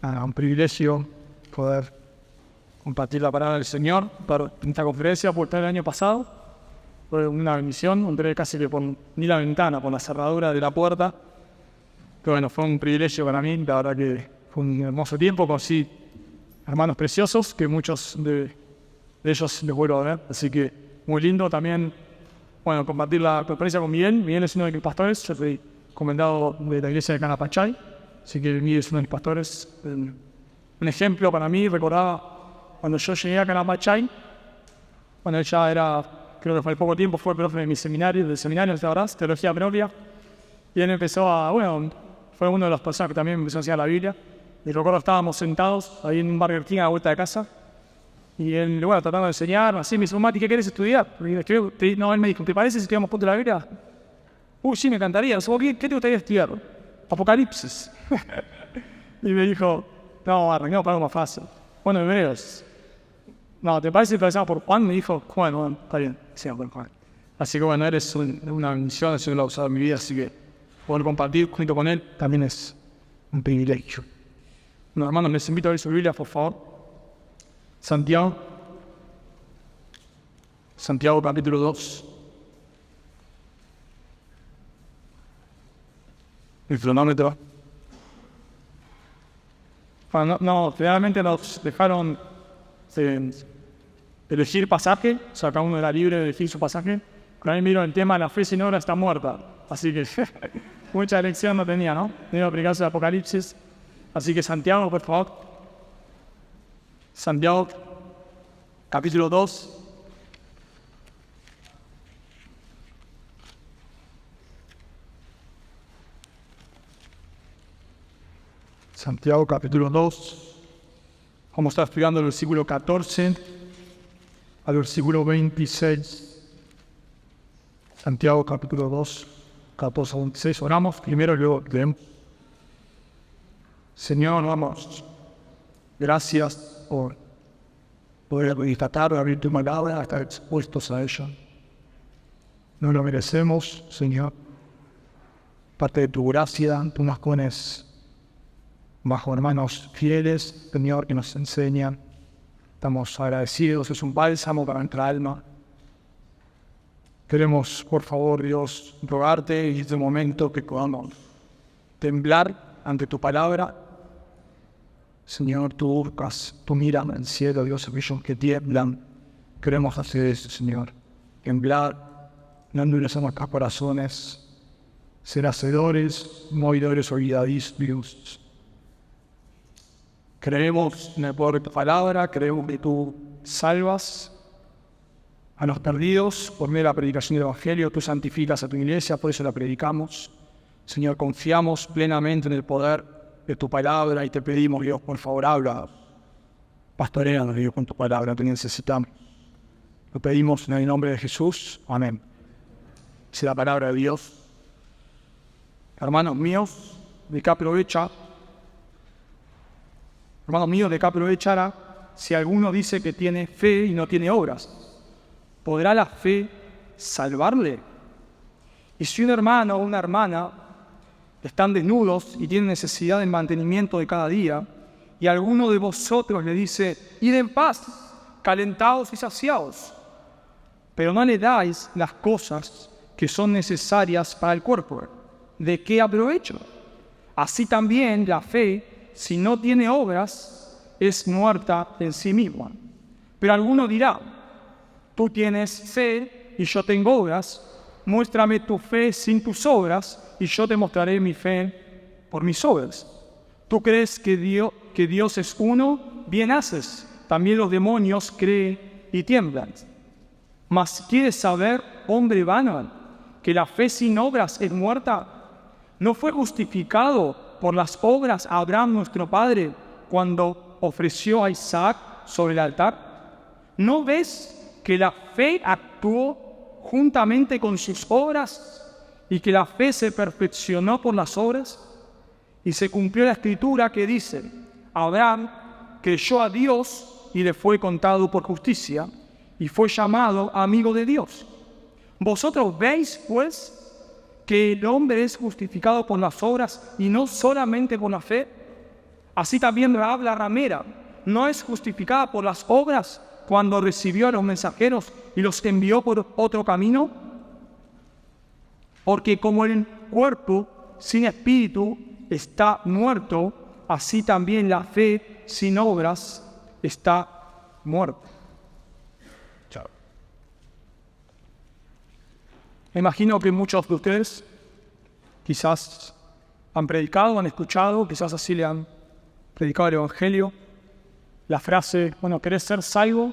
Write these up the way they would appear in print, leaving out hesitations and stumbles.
Un privilegio poder compartir la palabra del Señor para esta conferencia por el año pasado. Fue una bendición, entré casi que por ni la ventana, por la cerradura de la puerta. Pero bueno, fue un privilegio para mí, la verdad que fue un hermoso tiempo, conocí hermanos preciosos que muchos de ellos les vuelvo a ver, así que muy lindo también, bueno, compartir la experiencia con Miguel. Miguel es uno de mis pastores, yo soy comendado de la iglesia de Canapachay, así que Miguel es uno de mis pastores. Un ejemplo para mí, recordaba cuando yo llegué a Canapachay, cuando él ya era, creo que fue poco tiempo, fue el profe de mi seminario, del seminario, ¿te acordás? Teología propia, y él empezó a, bueno, fue uno de los personas que también empezó a enseñar la Biblia. Y recuerdo estábamos sentados ahí en un Burger King a la vuelta de casa. Y él, bueno, tratando de enseñar, así me dice, Mati, ¿qué quieres estudiar? No, él me dijo, ¿te parece si estudiamos punto de la Biblia? Sí, me encantaría. ¿Qué te gustaría estudiar? Apocalipsis. Y me dijo, no, arrancamos para algo más fácil. Bueno, Hebreos. No, ¿te parece si empezamos por Juan? Me dijo, bueno, está bien, sí, por Juan. Así que bueno, eres una bendición, el Señor lo ha usado en mi vida, así que poder compartir junto con él también es un privilegio. Bueno, hermanos, les invito a ver su Biblia, por favor. Santiago capítulo 2. El cronómetro. Bueno, generalmente nos dejaron elegir pasaje, o sea, cada uno era libre de elegir su pasaje. Pero a mí me dieron el tema, la fe sin obra está muerta. Así que mucha elección no tenía, ¿no? Tenía que aplicarse el Apocalipsis. Así que Santiago, por favor. Santiago, capítulo 2. Santiago, capítulo 2. Vamos a estar estudiando el versículo 14 al versículo 26. Santiago, capítulo 2, 14 al 26. Oramos primero y luego leemos. Señor, vamos. Gracias por poder tratar de abrir tu palabra, estar expuestos a ella. No lo merecemos, Señor. Parte de tu gracia, tú nos pones bajo hermanos fieles, Señor, que nos enseñan. Estamos agradecidos, es un bálsamo para nuestra alma. Queremos, por favor, Dios, rogarte en este momento que podamos temblar ante tu palabra. Señor, tú buscas, tú miras al cielo, Dios, aquellos que tiemblan. Queremos hacer eso, Señor. Temblar, no endurecer nuestros corazones, ser hacedores, no oidores olvidadizos. Creemos en el poder de tu palabra, creemos que tú salvas a los perdidos por medio de la predicación del Evangelio. Tú santificas a tu iglesia, por eso la predicamos. Señor, confiamos plenamente en el poder de tu palabra y te pedimos, Dios, por favor, habla. Pastoreanos, Dios, con tu palabra, te necesitamos. Lo pedimos en el nombre de Jesús. Amén. Dice la palabra de Dios. Hermanos míos, ¿de qué aprovechará si alguno dice que tiene fe y no tiene obras? ¿Podrá la fe salvarle? Y si un hermano o una hermana están desnudos y tienen necesidad del mantenimiento de cada día, y alguno de vosotros le dice, id en paz, calentados y saciados, pero no le dais las cosas que son necesarias para el cuerpo, ¿de qué aprovecho? Así también la fe, si no tiene obras, es muerta en sí misma. Pero alguno dirá, tú tienes fe y yo tengo obras, muéstrame tu fe sin tus obras, y yo te mostraré mi fe por mis obras. ¿Tú crees que Dios es uno? Bien haces. También los demonios creen y tiemblan. Mas ¿quieres saber, hombre vano, que la fe sin obras es muerta? ¿No fue justificado por las obras Abraham nuestro padre cuando ofreció a Isaac sobre el altar? ¿No ves que la fe actuó juntamente con sus obras y que la fe se perfeccionó por las obras? Y se cumplió la escritura que dice, Abraham creyó a Dios y le fue contado por justicia y fue llamado amigo de Dios. ¿Vosotros veis, pues, que el hombre es justificado por las obras y no solamente por la fe? Así también Rahab la ramera no es justificada por las obras cuando recibió a los mensajeros y los envió por otro camino. Porque como el cuerpo sin espíritu está muerto, así también la fe sin obras está muerta. Chao. Me imagino que muchos de ustedes quizás han predicado, han escuchado, quizás así le han predicado el Evangelio. La frase, bueno, ¿querés ser salvo?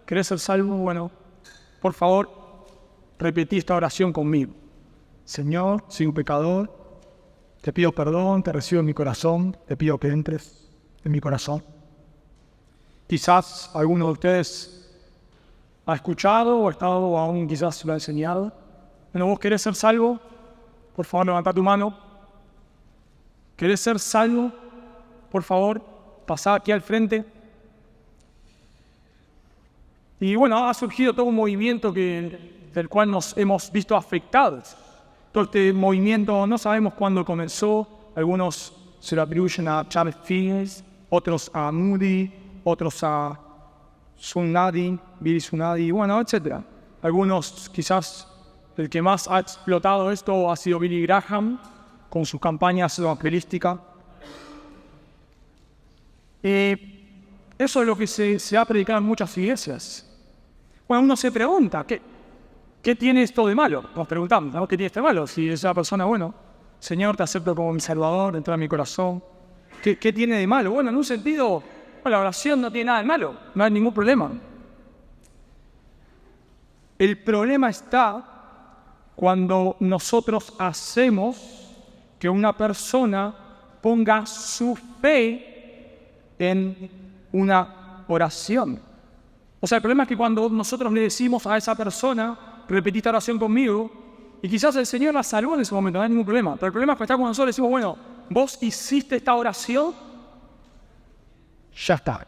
¿Querés ser salvo? Bueno, por favor, repetí esta oración conmigo. Señor, soy un pecador, te pido perdón, te recibo en mi corazón, te pido que entres en mi corazón. Quizás alguno de ustedes ha escuchado o ha estado o aún quizás lo ha enseñado. Bueno, ¿vos querés ser salvo? Por favor, levanta tu mano. ¿Querés ser salvo? Por favor, pasá aquí al frente. Y bueno, ha surgido todo un movimiento del cual nos hemos visto afectados. Todo este movimiento no sabemos cuándo comenzó. Algunos se lo atribuyen a Charles Fiennes, otros a Moody, otros a Sunadi, Billy Sunadi, bueno, etc. Algunos quizás el que más ha explotado esto ha sido Billy Graham con sus campañas evangelísticas. Eso es lo que se ha predicado en muchas iglesias. Bueno, uno se pregunta, ¿qué tiene esto de malo? Nos preguntamos, ¿no? ¿Qué tiene esto de malo? Si esa persona, bueno, Señor, te acepto como mi Salvador, entra en mi corazón. ¿Qué tiene de malo? Bueno, en un sentido, la oración no tiene nada de malo, no hay ningún problema. El problema está cuando nosotros hacemos que una persona ponga su fe en una oración. O sea, el problema es que cuando nosotros le decimos a esa persona, repetí esta oración conmigo, y quizás el Señor la salvó en ese momento, no hay ningún problema. Pero el problema es que está cuando nosotros decimos, bueno, vos hiciste esta oración, ya está.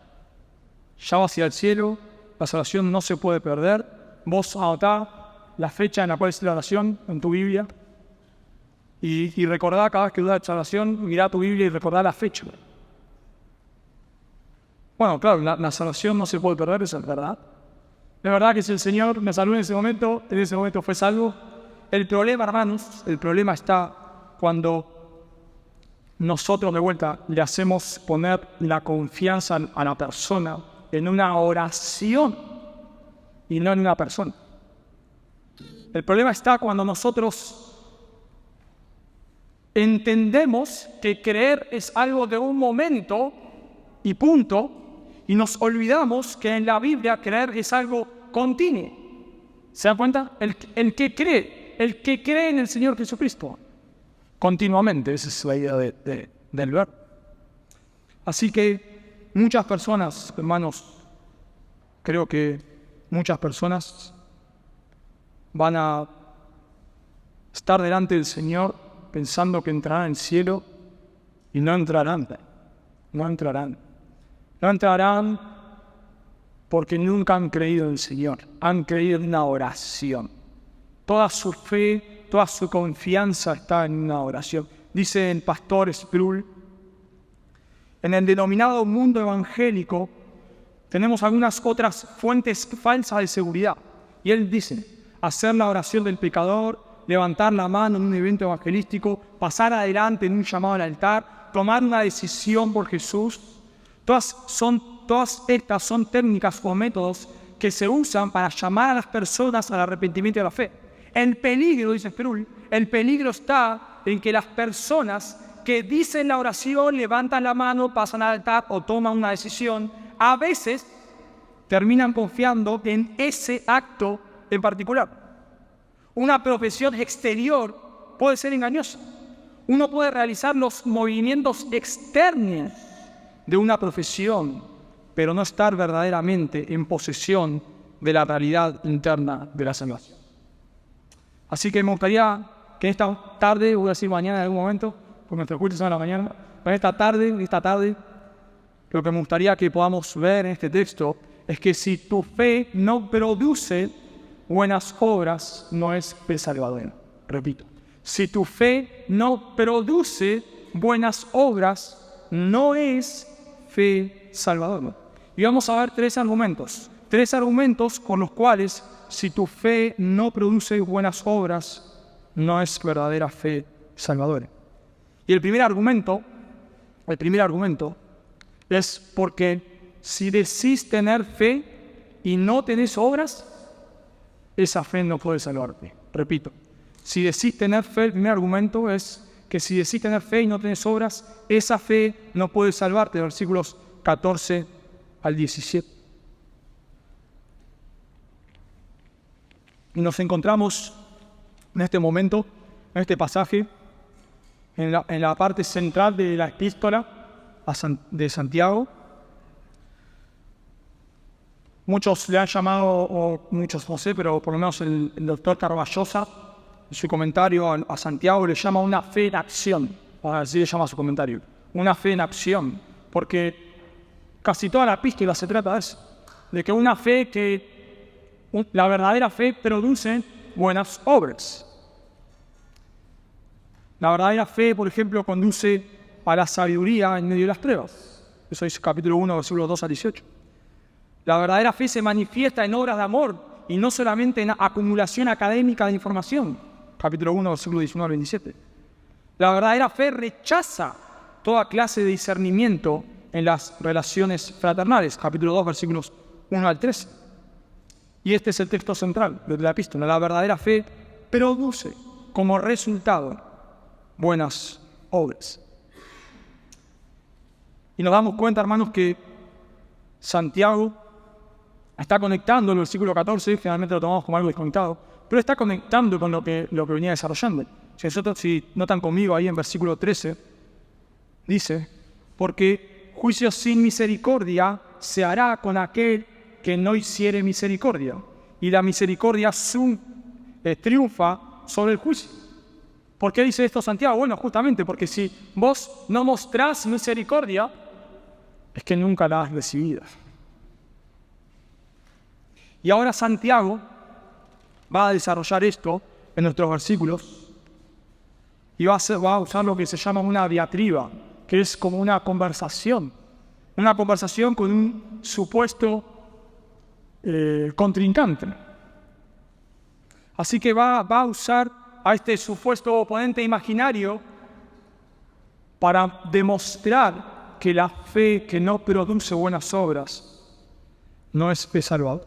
Ya va hacia el cielo, la salvación no se puede perder. Vos anotá la fecha en la cual hiciste la oración en tu Biblia, y recordá cada vez que dudas de salvación, mirá tu Biblia y recordá la fecha. Bueno, claro, la salvación no se puede perder, eso es verdad. Es verdad que si el Señor me salvó en ese momento fue salvo. El problema, hermanos, el problema está cuando nosotros de vuelta le hacemos poner la confianza a la persona en una oración y no en una persona. El problema está cuando nosotros entendemos que creer es algo de un momento y punto, y nos olvidamos que en la Biblia creer es algo continuo. ¿Se dan cuenta? El que cree en el Señor Jesucristo, continuamente, esa es la idea del verbo. Así que muchas personas, hermanos, creo que muchas personas van a estar delante del Señor pensando que entrarán en el cielo y no entrarán. No entrarán porque nunca han creído en el Señor, han creído en una oración. Toda su fe, toda su confianza está en una oración. Dice el pastor Sproul, en el denominado mundo evangélico tenemos algunas otras fuentes falsas de seguridad. Y él dice, hacer la oración del pecador, levantar la mano en un evento evangelístico, pasar adelante en un llamado al altar, tomar una decisión por Jesús. Todas estas son técnicas o métodos que se usan para llamar a las personas al arrepentimiento y a la fe. El peligro, dice Sproul, el peligro está en que las personas que dicen la oración, levantan la mano, pasan al altar o toman una decisión, a veces terminan confiando en ese acto en particular. Una profesión exterior puede ser engañosa. Uno puede realizar los movimientos externos de una profesión, pero no estar verdaderamente en posesión de la realidad interna de la salvación. Así que me gustaría que esta tarde, voy a decir mañana en algún momento, porque nuestros cultos son a la mañana, pero esta tarde, lo que me gustaría que podamos ver en este texto es que si tu fe no produce buenas obras, no es fe salvadora. Repito, si tu fe no produce buenas obras, no es fe salvadora. Y vamos a ver tres argumentos con los cuales, si tu fe no produce buenas obras, no es verdadera fe salvadora. Y el primer argumento es porque si decís tener fe y no tenés obras, esa fe no puede salvarte. Repito, si decís tener fe, el primer argumento es que si decís tener fe y no tenés obras, esa fe no puede salvarte. Versículos 14 al 17. Y nos encontramos en este momento, en este pasaje, en la parte central de la epístola de Santiago. Muchos le han llamado, o muchos no sé, pero por lo menos el doctor Carballosa, en su comentario a Santiago, le llama una fe en acción. Así le llama su comentario. Una fe en acción. Porque casi toda la epístola se trata de eso. De que una fe la verdadera fe produce buenas obras. La verdadera fe, por ejemplo, conduce a la sabiduría en medio de las pruebas. Eso dice capítulo 1, versículos 2 al 18. La verdadera fe se manifiesta en obras de amor y no solamente en acumulación académica de información. Capítulo 1, versículos 19 al 27. La verdadera fe rechaza toda clase de discernimiento en las relaciones fraternales. Capítulo 2, versículos 1 al 13. Y este es el texto central de la epístola. La verdadera fe produce como resultado buenas obras. Y nos damos cuenta, hermanos, que Santiago está conectando el versículo 14, generalmente lo tomamos como algo desconectado, pero está conectando con lo que venía desarrollando. Si notan conmigo ahí en versículo 13, dice, porque juicio sin misericordia se hará con aquel que no hiciere misericordia, y la misericordia triunfa sobre el juicio. ¿Por qué dice esto Santiago? Bueno, justamente porque si vos no mostrás misericordia, es que nunca la has recibido. Y ahora Santiago va a desarrollar esto en nuestros versículos y va a usar lo que se llama una diatriba, que es como una conversación con un supuesto contrincante. Así que va a usar a este supuesto oponente imaginario para demostrar que la fe que no produce buenas obras no es fe salvadora.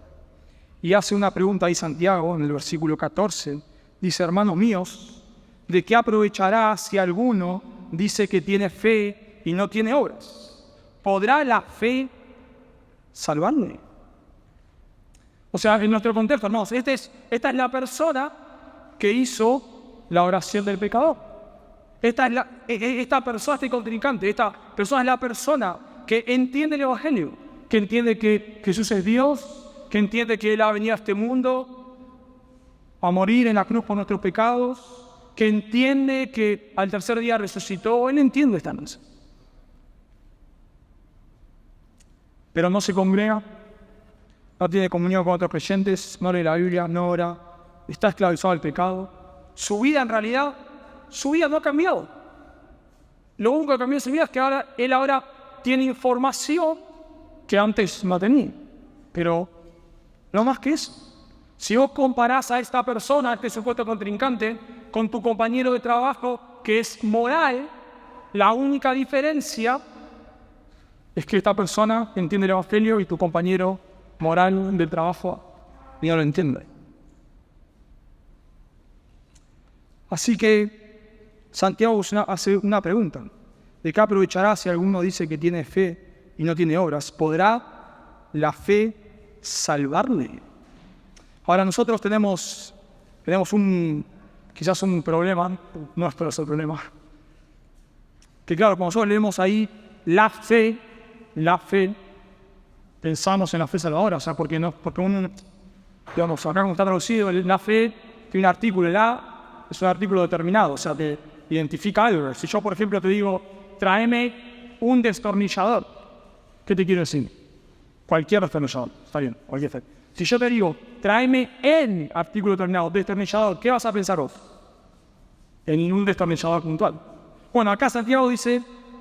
Y hace una pregunta ahí Santiago en el versículo 14. Dice, hermanos míos, ¿de qué aprovechará si alguno dice que tiene fe y no tiene obras? ¿Podrá la fe salvarle? O sea, en nuestro contexto, hermanos, esta es la persona que hizo la oración del pecador. Esta persona, este contrincante, esta persona es la persona que entiende el Evangelio, que entiende que Jesús es Dios, que entiende que Él ha venido a este mundo a morir en la cruz por nuestros pecados, que entiende que al tercer día resucitó. Él entiende esta cosa. Pero no se congrega, no tiene comunión con otros creyentes, no lee la Biblia, no ora, está esclavizado al pecado. Su vida no ha cambiado. Lo único que cambió en su vida es que él ahora tiene información que antes no tenía. Pero no más que eso. Si vos comparás a esta persona, a este supuesto contrincante, con tu compañero de trabajo que es moral, la única diferencia es que esta persona entiende el Evangelio y tu compañero moral del trabajo no lo entiende. Así que Santiago hace una pregunta. ¿De qué aprovechará si alguno dice que tiene fe y no tiene obras? ¿Podrá la fe salvarle? Ahora nosotros tenemos quizás un problema, no espero ese problema, que claro, cuando nosotros leemos ahí la fe, pensamos en la fe salvadora, o sea, porque acá como está traducido, la fe tiene un artículo, es un artículo determinado, o sea, te identifica algo. Si yo, por ejemplo, te digo, tráeme un destornillador, ¿qué te quiero decir? Cualquier destornillador, está bien, cualquier fe. Si yo te digo, tráeme el artículo determinado, destornillador, ¿qué vas a pensar vos? En un destornillador puntual. Bueno, acá Santiago dice,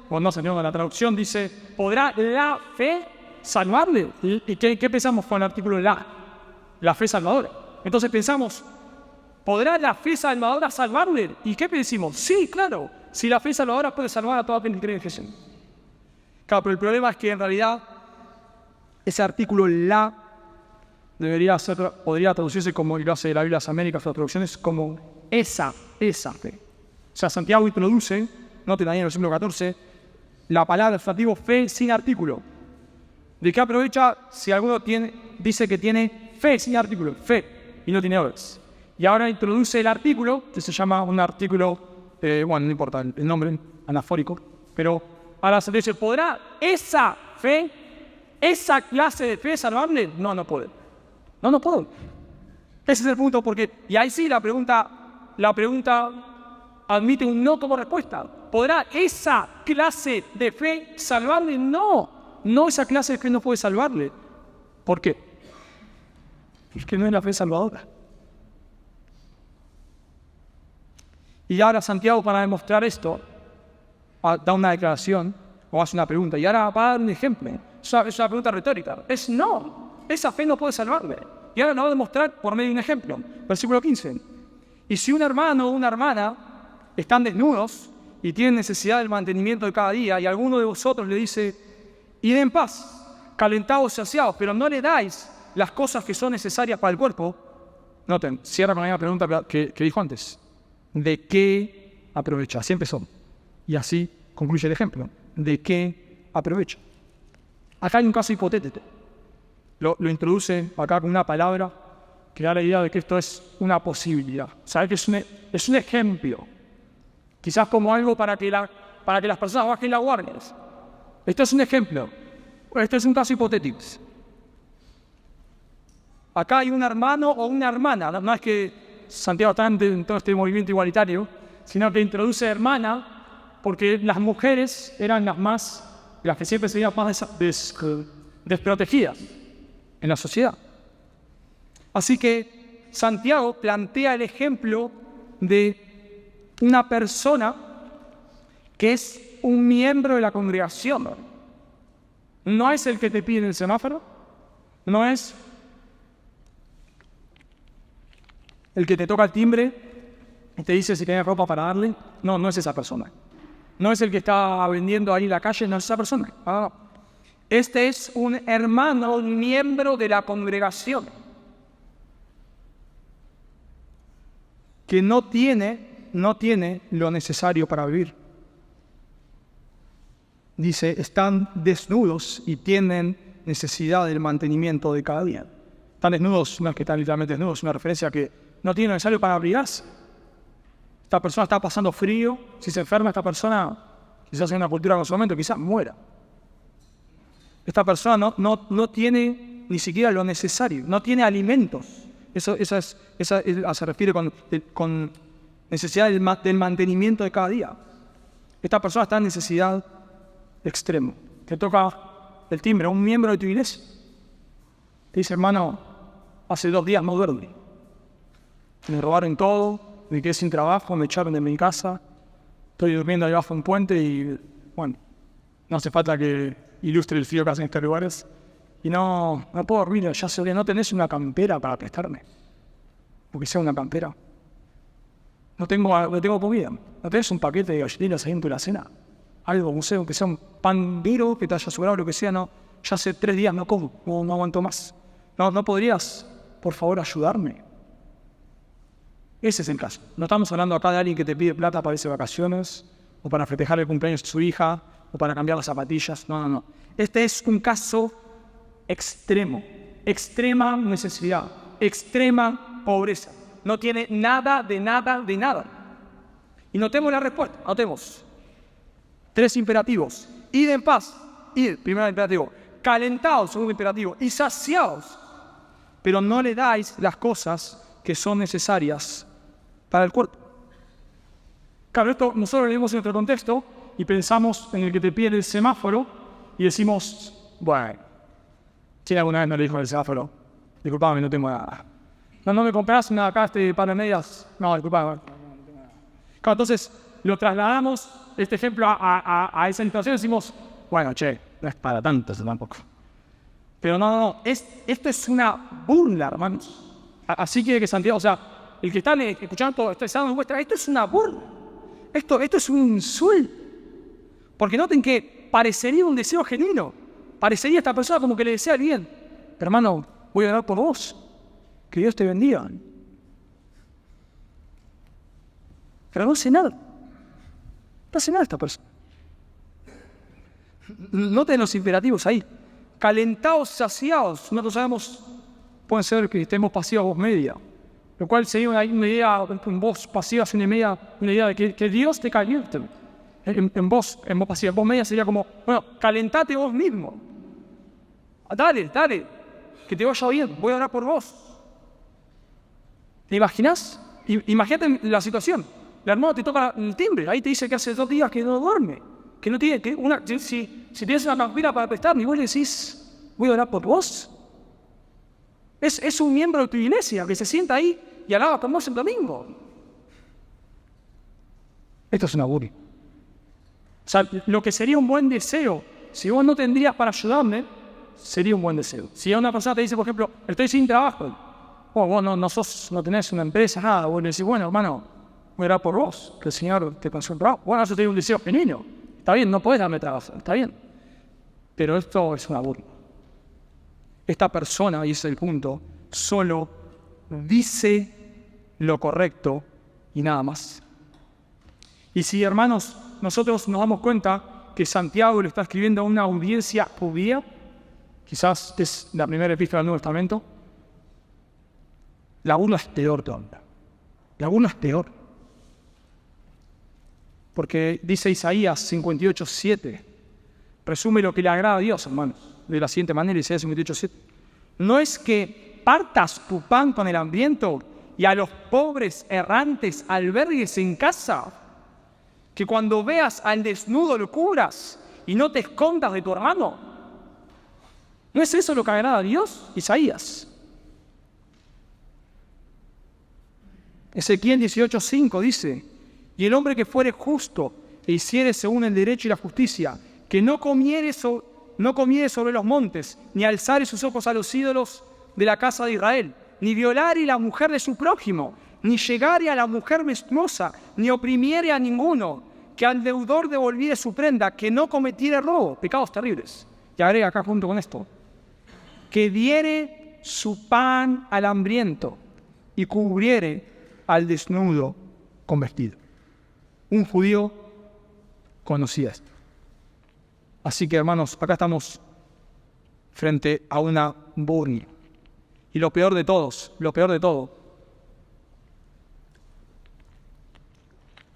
o no Santiago, la traducción dice, ¿podrá la fe salvarle? ¿Y qué pensamos con el artículo la? La fe salvadora. Entonces pensamos, ¿podrá la fe salvadora salvarle? ¿Y qué decimos? Sí, claro. Si la fe salvadora puede salvar a toda aquel que cree en Jesús. Claro, pero el problema es que en realidad ese artículo la podría traducirse como, y lo hace la Biblia de las Américas, las traducciones, como esa fe. O sea, Santiago introduce, noten ahí en el versículo 14, la palabra sustantivo fe sin artículo. ¿De qué aprovecha si alguno dice que tiene fe sin artículo? Fe, y no tiene obras. Y ahora introduce el artículo, que se llama un artículo, bueno, no importa el nombre, anafórico, pero ahora se dice, ¿podrá esa fe, esa clase de fe salvarle? No, no puede. No puede. Ese es el punto, porque, y ahí sí la pregunta admite un no como respuesta. ¿Podrá esa clase de fe salvarle? No, esa clase de fe no puede salvarle. ¿Por qué? Porque no es la fe salvadora. Y ahora Santiago, para demostrar esto, da una declaración o hace una pregunta. Y ahora va a dar un ejemplo. Es una pregunta retórica. Esa fe no puede salvarle. Y ahora lo va a demostrar por medio de un ejemplo. Versículo 15. Y si un hermano o una hermana están desnudos y tienen necesidad del mantenimiento de cada día, y alguno de vosotros le dice, id en paz, calentados y saciados, pero no le dais las cosas que son necesarias para el cuerpo. Noten, cierra con la misma pregunta que dijo antes. ¿De qué aprovecha? Así empezó. Y así concluye el ejemplo. ¿De qué aprovecha? Acá hay un caso hipotético. Lo introduce acá con una palabra que da la idea de que esto es una posibilidad. ¿Sabes? Que es un ejemplo. Quizás como algo para que las personas bajen las guardias. Esto es un ejemplo. Este es un caso hipotético. Acá hay un hermano o una hermana. No es que Santiago está en todo este movimiento igualitario, sino que introduce hermana porque las mujeres eran las que siempre se veían más desprotegidas en la sociedad. Así que Santiago plantea el ejemplo de una persona que es un miembro de la congregación. No es el que te pide el semáforo, no es el que te toca el timbre y te dice si tienes ropa para darle. No es esa persona. No es el que está vendiendo ahí en la calle, no es esa persona. Este es un hermano, un miembro de la congregación que no tiene lo necesario para vivir. Dice, están desnudos y tienen necesidad del mantenimiento de cada día. Están desnudos, no es que están literalmente desnudos, es una referencia a que no tiene lo necesario para abrigarse. Esta persona está pasando frío. Si se enferma esta persona, quizás en una cultura con su momento, quizás muera. Esta persona no tiene ni siquiera lo necesario, no tiene alimentos. Esa se refiere con necesidad del mantenimiento de cada día. Esta persona está en necesidad extrema. Te toca el timbre a un miembro de tu iglesia. Te dice, hermano, hace 2 días no duermo. Me robaron todo, me quedé sin trabajo, me echaron de mi casa, estoy durmiendo ahí bajo un puente y, bueno, no hace falta que ilustre el frío que hacen en estos lugares. Y no puedo dormir, ya sé que no tenés una campera para prestarme, porque sea una campera. No tengo comida, no tenés un paquete de galletitas ahí en tu alacena, algo, no sé, aunque sea un pan duro que te haya sobrado, lo que sea, no, ya hace 3 días no como, no aguanto más. ¿No podrías, por favor, ayudarme? Ese es el caso. No estamos hablando acá de alguien que te pide plata para irse de vacaciones, o para festejar el cumpleaños de su hija, o para cambiar las zapatillas. No. Este es un caso extremo, extrema necesidad, extrema pobreza. No tiene nada de nada. Y notemos la respuesta. Notemos 3 imperativos. Id en paz. Id, primer imperativo. Calentados, segundo imperativo. Y saciados. Pero no le dais las cosas que son necesarias para el cuerpo. Claro, esto nosotros lo leemos en otro contexto y pensamos en el que te pide el semáforo y decimos, bueno, si alguna vez no le dijo el semáforo, disculpame, no tengo nada. No me compras acá este par de medias. No, disculpame. Claro, entonces lo trasladamos este ejemplo a esa situación, decimos, bueno, no es para tanto eso tampoco. Pero no, esto es una burla, hermanos. Así que Santiago, o sea, el que está escuchando todo, está dando muestra, esto es una burla. Esto es un insulto. Porque noten que parecería un deseo genuino. Parecería esta persona como que le desea el bien. Hermano, voy a orar por vos. Que Dios te bendiga. Pero no hace nada. No hace nada esta persona. Noten los imperativos ahí. Calentados, saciados. Nosotros sabemos, pueden ser que estemos pasivos a voz media. Lo cual sería una idea, en voz pasiva, una idea de que Dios te caliente. En voz pasiva, en voz media sería como, bueno, calentate vos mismo. Dale, que te vaya bien, voy a orar por vos. ¿Te imaginas? Imagínate la situación. El hermano te toca el timbre, ahí te dice que hace 2 días que no duerme, que no tiene, si tienes una campira para prestarme, y vos le decís, voy a orar por vos. Es un miembro de tu iglesia que se sienta ahí y alaba con vos el domingo. Esto es una burla. O sea, lo que sería un buen deseo, si vos no tendrías para ayudarme, sería un buen deseo. Si una persona te dice, por ejemplo, estoy sin trabajo, o vos no tenés una empresa, nada, vos le decís, bueno, hermano, voy a orar por vos, que el Señor te conceda un trabajo. Bueno, eso sería un deseo genuino. Está bien, no podés darme trabajo, está bien. Pero esto es una burla. Esta persona, y ese es el punto, solo dice lo correcto y nada más. Y si, hermanos, nosotros nos damos cuenta que Santiago le está escribiendo a una audiencia judía, quizás es la primera epístola del Nuevo Testamento, la burla es peor todavía. La burla es peor. Porque dice Isaías 58:7, resume lo que le agrada a Dios, hermanos, de la siguiente manera, Isaías 58:7. No es que partas tu pan con el hambriento y a los pobres errantes albergues en casa, que cuando veas al desnudo lo cubras y no te escondas de tu hermano. ¿No es eso lo que agrada a Dios? Isaías. Ezequiel 18:5 dice, y el hombre que fuere justo e hiciere según el derecho y la justicia, que no comiere sobre los montes, ni alzare sus ojos a los ídolos de la casa de Israel, ni violare la mujer de su prójimo, ni llegare a la mujer menstruosa, ni oprimiere a ninguno, que al deudor devolviere su prenda, que no cometiere robo, pecados terribles. Y agrega acá junto con esto, que diere su pan al hambriento y cubriere al desnudo con vestido. Un judío conocía esto. Así que, hermanos, acá estamos frente a una burla. Y lo peor de todo,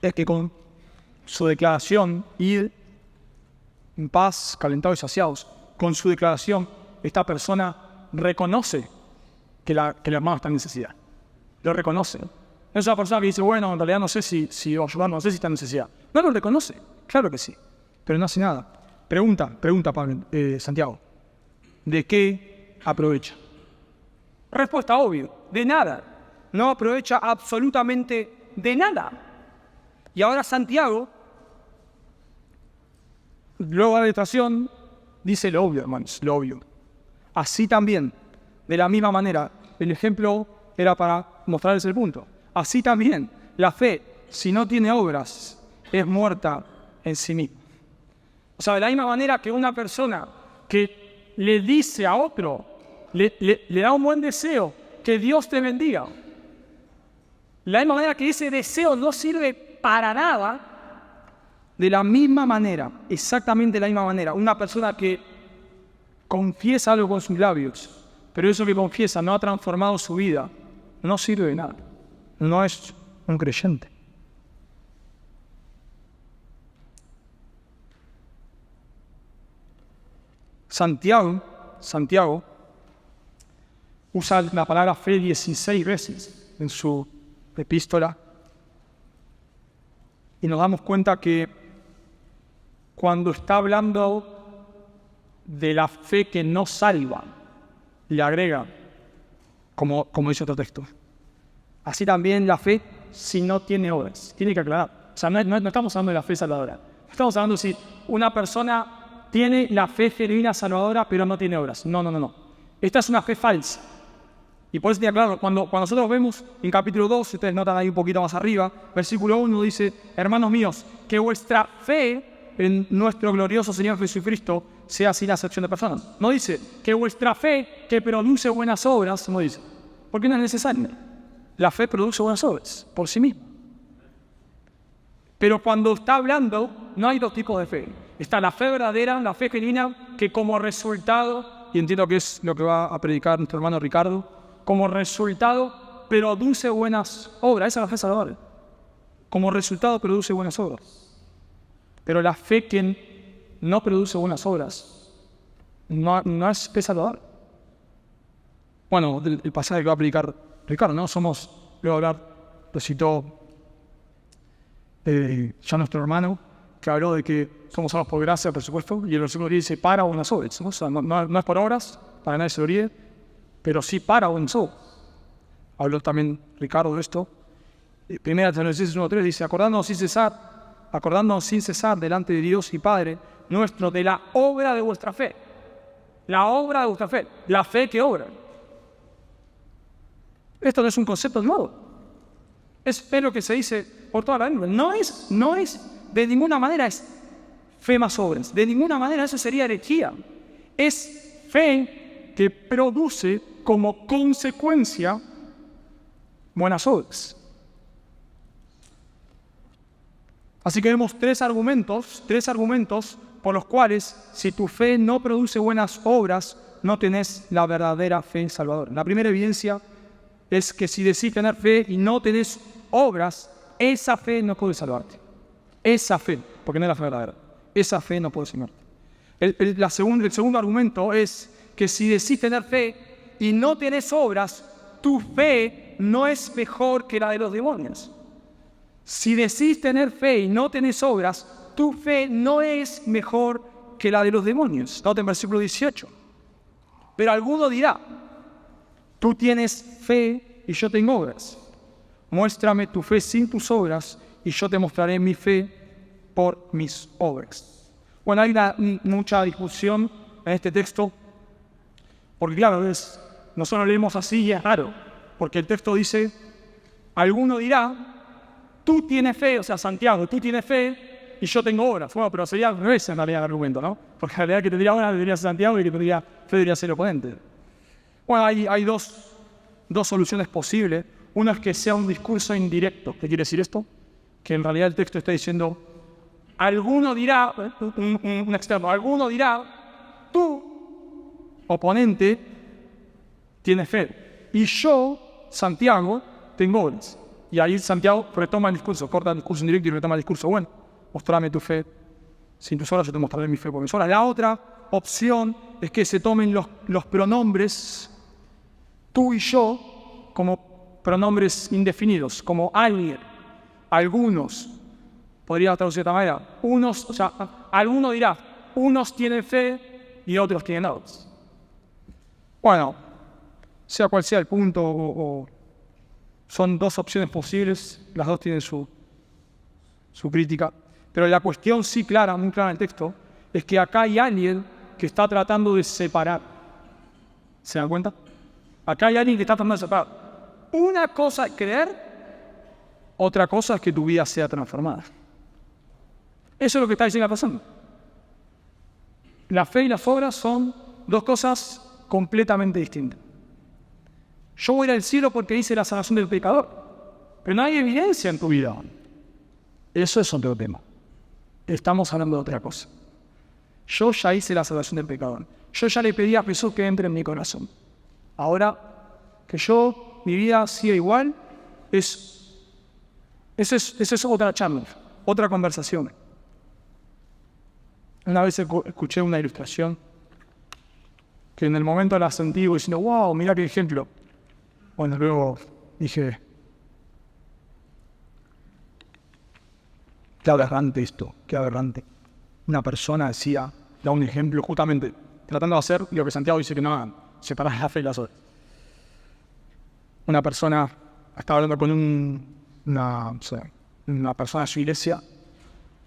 es que con su declaración, id en paz, calentados y saciados, con su declaración, esta persona reconoce que el hermano está en necesidad. Lo reconoce. Es una persona que dice, bueno, en realidad no sé si ayudar, no sé si está en necesidad. No lo reconoce, claro que sí, pero no hace nada. Pregunta Pablo, Santiago, ¿de qué aprovecha? Respuesta obvia, de nada. No aprovecha absolutamente de nada. Y ahora Santiago, luego de la ilustración, dice lo obvio, hermanos, lo obvio. Así también, de la misma manera, el ejemplo era para mostrarles el punto. Así también, la fe, si no tiene obras, es muerta en sí misma. O sea, de la misma manera que una persona que le dice a otro, le da un buen deseo, que Dios te bendiga. De la misma manera que ese deseo no sirve para nada, de la misma manera, exactamente de la misma manera, una persona que confiesa algo con sus labios, pero eso que confiesa no ha transformado su vida, no sirve de nada. No es un creyente. Santiago usa la palabra fe 16 veces en su epístola y nos damos cuenta que cuando está hablando de la fe que no salva, le agrega, como dice otro texto, así también la fe si no tiene obras. Tiene que aclarar. O sea, no estamos hablando de la fe salvadora. Estamos hablando si una persona tiene la fe genuina salvadora, pero no tiene obras. No. Esta es una fe falsa. Y por eso tiene claro, cuando nosotros vemos en capítulo 2, si ustedes notan ahí un poquito más arriba, versículo 1 dice: hermanos míos, que vuestra fe en nuestro glorioso Señor Jesucristo sea sin acepción de personas. No dice que vuestra fe que produce buenas obras, no dice. Porque no es necesario. La fe produce buenas obras por sí misma. Pero cuando está hablando, no hay dos tipos de fe. Está la fe verdadera, la fe genuina, que como resultado, y entiendo que es lo que va a predicar nuestro hermano Ricardo, como resultado produce buenas obras. Esa es la fe salvadora. Como resultado produce buenas obras. Pero la fe que no produce buenas obras no es fe salvadora. Bueno, el pasaje que va a predicar Ricardo, ¿no? Luego hablar, recitó ya nuestro hermano, que habló de que somos salvos por gracia, por supuesto, y el versículo dice para buenas obras. O sea, no es por obras, para que nadie se lo olvide, pero sí para buenas obras. Habló también Ricardo de esto. Primera Tesalonicenses 1:3 dice: acordándonos sin cesar delante de Dios y Padre nuestro de la obra de vuestra fe. La obra de vuestra fe, la fe que obra. Esto no es un concepto nuevo. Es lo que se dice por toda la Biblia. No es, de ninguna manera es fe más obras. De ninguna manera eso sería herejía. Es fe que produce como consecuencia buenas obras. Así que vemos tres argumentos por los cuales, si tu fe no produce buenas obras, no tenés la verdadera fe salvadora. La primera evidencia es que si decís tener fe y no tenés obras, esa fe no puede salvarte. Esa fe, porque no es la fe verdadera. Esa fe no puede salvarte. El segundo argumento es que si decís tener fe y no tenés obras, tu fe no es mejor que la de los demonios. Si decís tener fe y no tenés obras, tu fe no es mejor que la de los demonios. Noten versículo 18. Pero alguno dirá: tú tienes fe y yo tengo obras. Muéstrame tu fe sin tus obras y yo te mostraré mi fe por mis obras. Bueno, hay mucha discusión en este texto, porque claro, nosotros leemos así y es raro, porque el texto dice: alguno dirá, tú tienes fe, o sea, Santiago, tú tienes fe y yo tengo obras. Bueno, pero sería al revés en realidad el argumento, ¿no? Porque en realidad que tendría obras debería ser Santiago y que tendría fe debería ser el oponente. Bueno, hay dos soluciones posibles. Una es que sea un discurso indirecto. ¿Qué quiere decir esto? Que en realidad el texto está diciendo: alguno dirá, un externo, alguno dirá, tú, oponente, tienes fe. Y yo, Santiago, tengo obras. Y ahí Santiago retoma el discurso, corta el discurso indirecto y retoma el discurso. Bueno, mostrame tu fe. Sin tus obras yo te mostraré mi fe por mis obras. La otra opción es que se tomen los pronombres tú y yo como pronombres indefinidos, como alguien, algunos. Podría traducir de esta manera. Alguno dirá, unos tienen fe y otros tienen obras. Bueno, sea cual sea el punto, son dos opciones posibles, las dos tienen su crítica, pero la cuestión sí clara, muy clara en el texto, es que acá hay alguien que está tratando de separar. ¿Se dan cuenta? Acá hay alguien que está tratando de separar. Una cosa es creer, otra cosa es que tu vida sea transformada. Eso es lo que está diciendo la persona. La fe y las obras son dos cosas completamente distintas. Yo voy a ir al cielo porque hice la salvación del pecador, pero no hay evidencia en tu vida. Eso es otro tema. Estamos hablando de otra cosa. Yo ya hice la salvación del pecador. Yo ya le pedí a Jesús que entre en mi corazón. Ahora que mi vida siga igual, esa es otra charla, otra conversación. Una vez escuché una ilustración que en el momento la sentí diciendo: wow, mira qué ejemplo. Bueno, luego dije: qué aberrante esto, qué aberrante. Una persona da un ejemplo justamente tratando de hacer lo que Santiago dice que no hagan, separar la fe y las obras. Una persona estaba hablando con una persona de su iglesia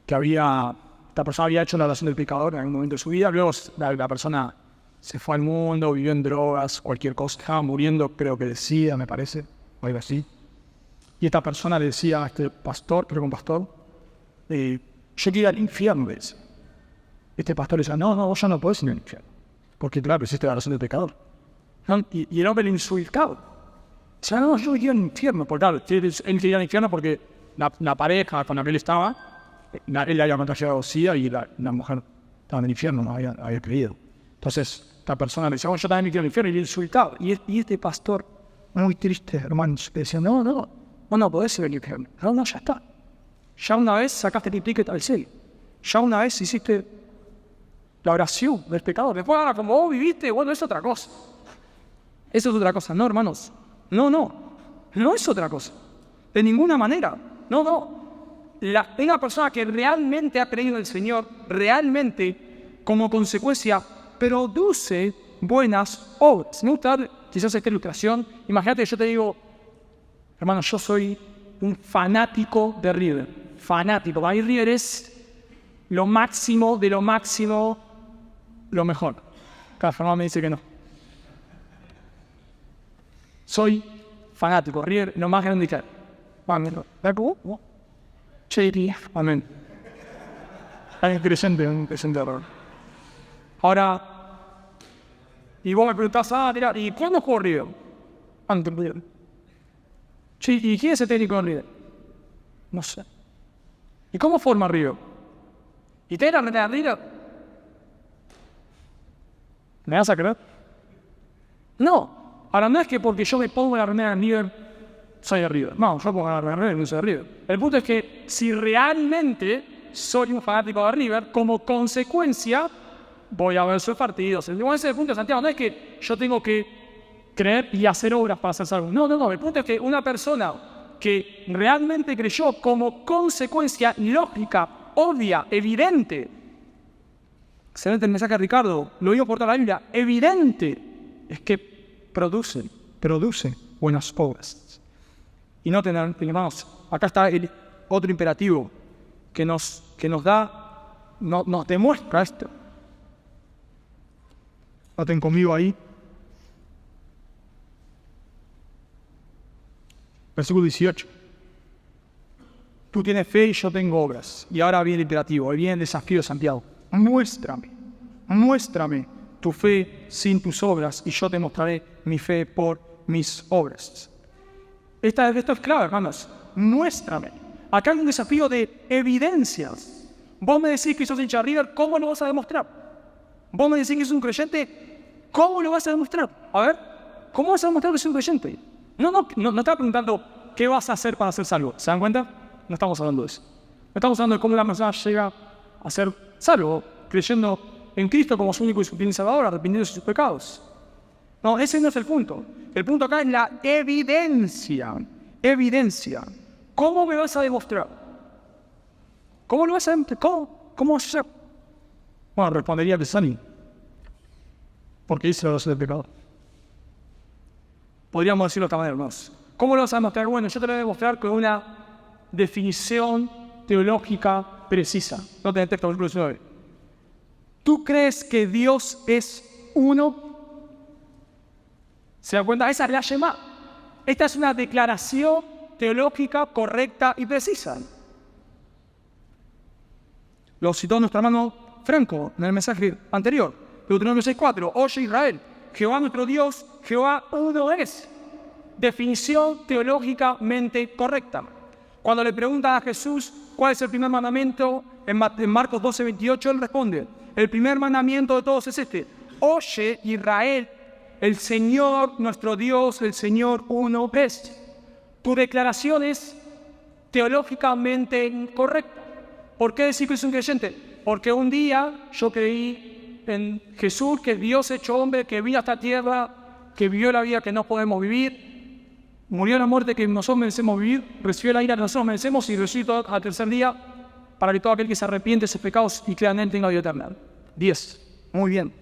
que había esta persona había hecho la oración del pecador en algún momento de su vida, luego la persona se fue al mundo, vivió en drogas, cualquier cosa, estaba muriendo, creo que decía, me parece, o algo así. Y esta persona le decía a este pastor, creo que un pastor, yo quiero ir al infierno, le decía. Este pastor le decía, no, vos ya no podés ir al infierno, porque claro, hiciste la oración del pecador. Y el hombre le insultaba. Decía, no, yo quiero al infierno, porque claro, él quería al infierno porque la pareja con la que él estaba, él le había contagiado SIDA y la mujer estaba en el infierno, no había creído. Entonces, esta persona le decía, yo también me quiero al infierno, y le insultaba. Y este pastor, muy triste, hermanos, le decía, no podés ir al infierno. No, ya está. Ya una vez sacaste el ticket al cielo. Ya una vez hiciste la oración del pecador. Después, ahora, como vos viviste, bueno, es otra cosa. Eso es otra cosa. No, hermanos. No es otra cosa. De ninguna manera. No. Una persona que realmente ha creído en el Señor, realmente, como consecuencia, produce buenas obras. Me gusta dar quizás esta ilustración. Imagínate que yo te digo, hermano, yo soy un fanático de River. Fanático. Para mí River es lo máximo de lo máximo, lo mejor. Cada Fernando me dice que no. Soy fanático. River, lo más grande que hay. Amén. Amén. Hay un creyente error. Ahora, y vos me preguntás, mira, ¿y cuándo jugó River? Antes de River. ¿Y quién es el técnico de River? No sé. ¿Y cómo forma River? ¿Y te era la River? ¿Me vas a creer? No. Ahora, no es que porque yo me pongo la remera de River, soy de River. No, yo pongo la remera de River y no soy de River. El punto es que si realmente soy un fanático de River, como consecuencia voy a ver sus partidos. Ese es el punto de Santiago. No es que yo tengo que creer y hacer obras para hacer algo. No. El punto es que una persona que realmente creyó como consecuencia lógica, obvia, evidente. Excelente el mensaje de Ricardo. Lo digo por toda la Biblia. Evidente es que produce buenas obras. Y no tener, hermanos, acá está el otro imperativo que nos demuestra esto. Noten conmigo ahí. Versículo 18. Tú tienes fe y yo tengo obras. Y ahora viene el imperativo, viene el desafío de Santiago. Muéstrame tu fe sin tus obras y yo te mostraré mi fe por mis obras. Esto es clave, hermanos. Muéstrame. Acá hay un desafío de evidencias. Vos me decís que sos hincha de River, ¿cómo lo vas a demostrar? Vos me decís que sos un creyente, ¿cómo lo vas a demostrar? A ver, ¿cómo vas a demostrar que sos un creyente? No estaba preguntando qué vas a hacer para ser salvo. ¿Se dan cuenta? No estamos hablando de eso. No estamos hablando de cómo la persona llega a ser salvo, creyendo en Cristo como su único y suficiente Salvador, arrepintiéndose de sus pecados. No, ese no es el punto. El punto acá es la evidencia. ¿Cómo me vas a demostrar? ¿Cómo lo vas a demostrar? ¿Cómo vas a hacer? Bueno, respondería Besani. Porque hice la oración del pecado. Podríamos decirlo de esta manera, hermanos. ¿Cómo lo vas a demostrar? Bueno, yo te lo voy a demostrar con una definición teológica precisa. No tenés texto, versículo 19. ¿Tú crees que Dios es uno? ¿Se dan cuenta? Esa es la Shema. Esta es una declaración teológica correcta y precisa. Lo citó nuestro hermano Franco en el mensaje anterior. Deuteronomio 6:4. Oye Israel, Jehová nuestro Dios, Jehová uno es. Definición teológicamente correcta. Cuando le preguntan a Jesús cuál es el primer mandamiento, en Marcos 12:28, él responde, el primer mandamiento de todos es este. Oye Israel, el Señor nuestro Dios, el Señor uno es. Tu declaración es teológicamente correcta. ¿Por qué decir que es un creyente? Porque un día yo creí en Jesús, que es Dios hecho hombre, que vino a esta tierra, que vivió la vida que no podemos vivir, murió la muerte que nosotros merecemos vivir, recibió la ira que nosotros merecemos y resucitó al tercer día para que todo aquel que se arrepiente de sus pecados y crea en él tenga vida eterna. 10. Muy bien.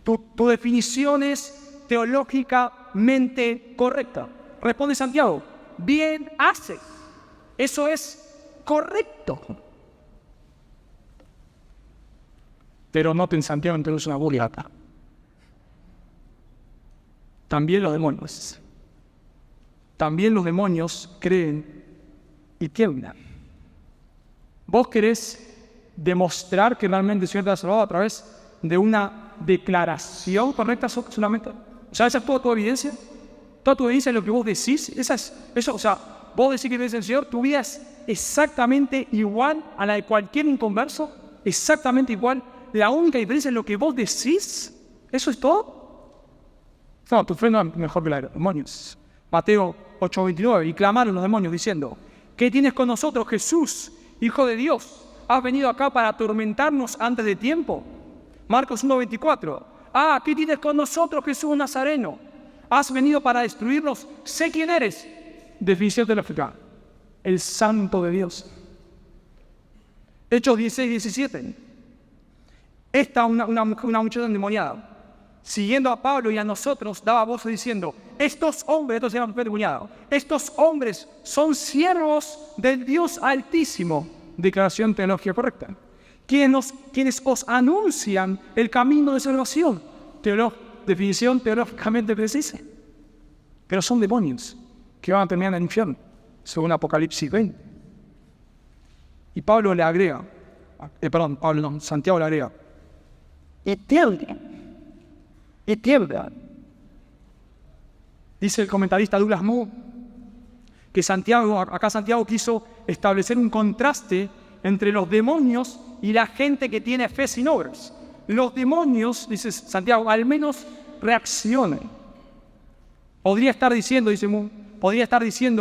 Tu definición es teológicamente correcta. Responde Santiago. Bien haces. Eso es correcto. Pero noten, Santiago no es una vulgata. También los demonios. También los demonios creen y tiemblan. ¿Vos querés demostrar que realmente el Señor te ha salvado a través de una declaración correcta solamente? O sea, esa es toda tu evidencia. Toda tu evidencia es lo que vos decís. O sea, vos decís que crees en el Señor, tu vida es exactamente igual a la de cualquier inconverso. Exactamente igual. La única diferencia es lo que vos decís. ¿Eso es todo? No, tu fe no es mejor que la de los demonios. Mateo 8:29. Y clamaron los demonios diciendo: ¿qué tienes con nosotros, Jesús, Hijo de Dios? ¿Has venido acá para atormentarnos antes de tiempo? Marcos 1:24. ¿Qué tienes con nosotros, Jesús Nazareno? ¿Has venido para destruirnos? Sé quién eres. Definición teológica: el Santo de Dios. Hechos 16:17. Una muchacha endemoniada, siguiendo a Pablo y a nosotros, daba voces diciendo: estos hombres son siervos del Dios Altísimo. Declaración teológica correcta. Quienes os anuncian el camino de salvación. Definición teológicamente precisa. Pero son demonios que van a terminar en el infierno, según Apocalipsis 20. Y Pablo le agrega, Santiago le agrega: y tiemblan. Dice el comentarista Douglas Moo que Santiago quiso establecer un contraste entre los demonios y la gente que tiene fe sin obras. Los demonios, dice Santiago, al menos reaccionan. Podría estar diciendo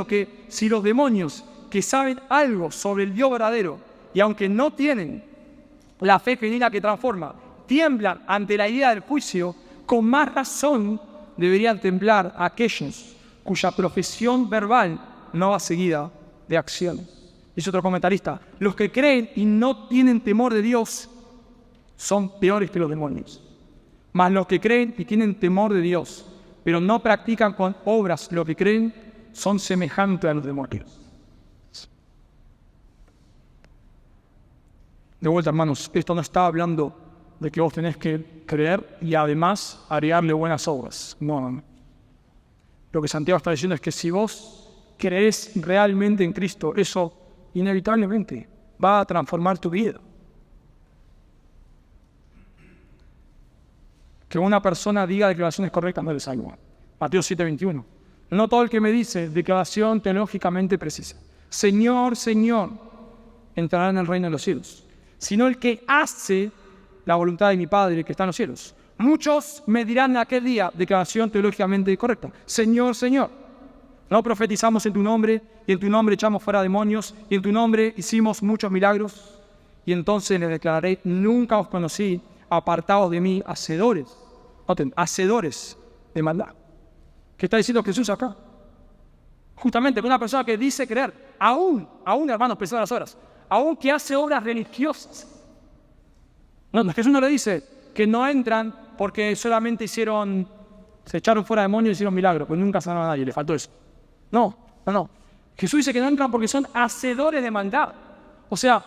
que si los demonios que saben algo sobre el Dios verdadero y aunque no tienen la fe genuina que transforma, tiemblan ante la idea del juicio, con más razón deberían temblar aquellos cuya profesión verbal no va seguida de acción. Dice otro comentarista: los que creen y no tienen temor de Dios son peores que los demonios. Mas los que creen y tienen temor de Dios, pero no practican con obras lo que creen, son semejantes a los demonios. De vuelta, hermanos, esto no está hablando de que vos tenés que creer y además agregarle buenas obras. No. Lo que Santiago está diciendo es que si vos crees realmente en Cristo, eso inevitablemente va a transformar tu vida. Que una persona diga declaraciones correctas no le salva. Mateo 7:21. No todo el que me dice declaración teológicamente precisa: Señor, Señor, entrará en el reino de los cielos, sino el que hace la voluntad de mi Padre que está en los cielos. Muchos me dirán en aquel día, declaración teológicamente correcta: Señor, Señor, no profetizamos en tu nombre, y en tu nombre echamos fuera demonios, y en tu nombre hicimos muchos milagros. Y entonces les declararé: nunca os conocí, apartados de mí, hacedores. Noten, hacedores de maldad. ¿Qué está diciendo Jesús acá? Justamente, una persona que dice creer, aún hermanos, pensando en las obras, aún que hace obras religiosas. No, Jesús no le dice que no entran porque solamente se echaron fuera demonios y hicieron milagros, pues nunca sanaron a nadie, le faltó eso. No. Jesús dice que no entran porque son hacedores de maldad. O sea,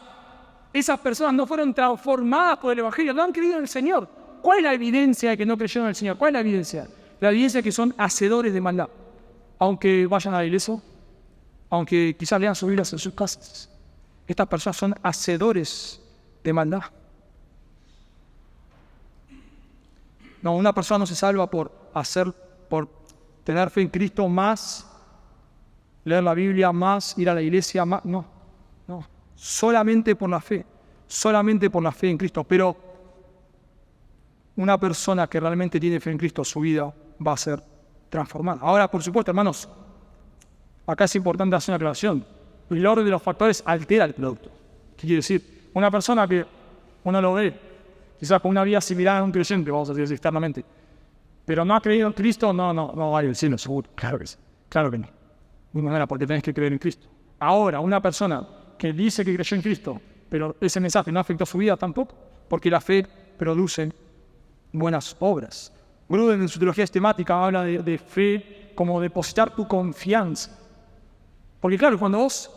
esas personas no fueron transformadas por el Evangelio, no han creído en el Señor. ¿Cuál es la evidencia de que no creyeron en el Señor? ¿Cuál es la evidencia? La evidencia es que son hacedores de maldad. Aunque vayan a la iglesia, aunque quizás lean sus Biblias en sus casas, estas personas son hacedores de maldad. No, una persona no se salva por tener fe en Cristo más, leer la Biblia más, ir a la iglesia más. No. Solamente por la fe en Cristo. Pero una persona que realmente tiene fe en Cristo, su vida va a ser transformada. Ahora, por supuesto, hermanos, acá es importante hacer una aclaración. El orden de los factores altera el producto. ¿Qué quiere decir? Una persona que uno lo ve, quizás con una vida similar a un creyente, vamos a decir externamente, pero no ha creído en Cristo, no va a ir al cielo, seguro. Claro que sí. Claro que no. De una manera, porque tenés que creer en Cristo. Ahora, una persona que dice que creyó en Cristo, pero ese mensaje no afectó su vida tampoco, porque la fe produce buenas obras. Gruden en su teología sistemática habla de fe como depositar tu confianza. Porque claro, cuando vos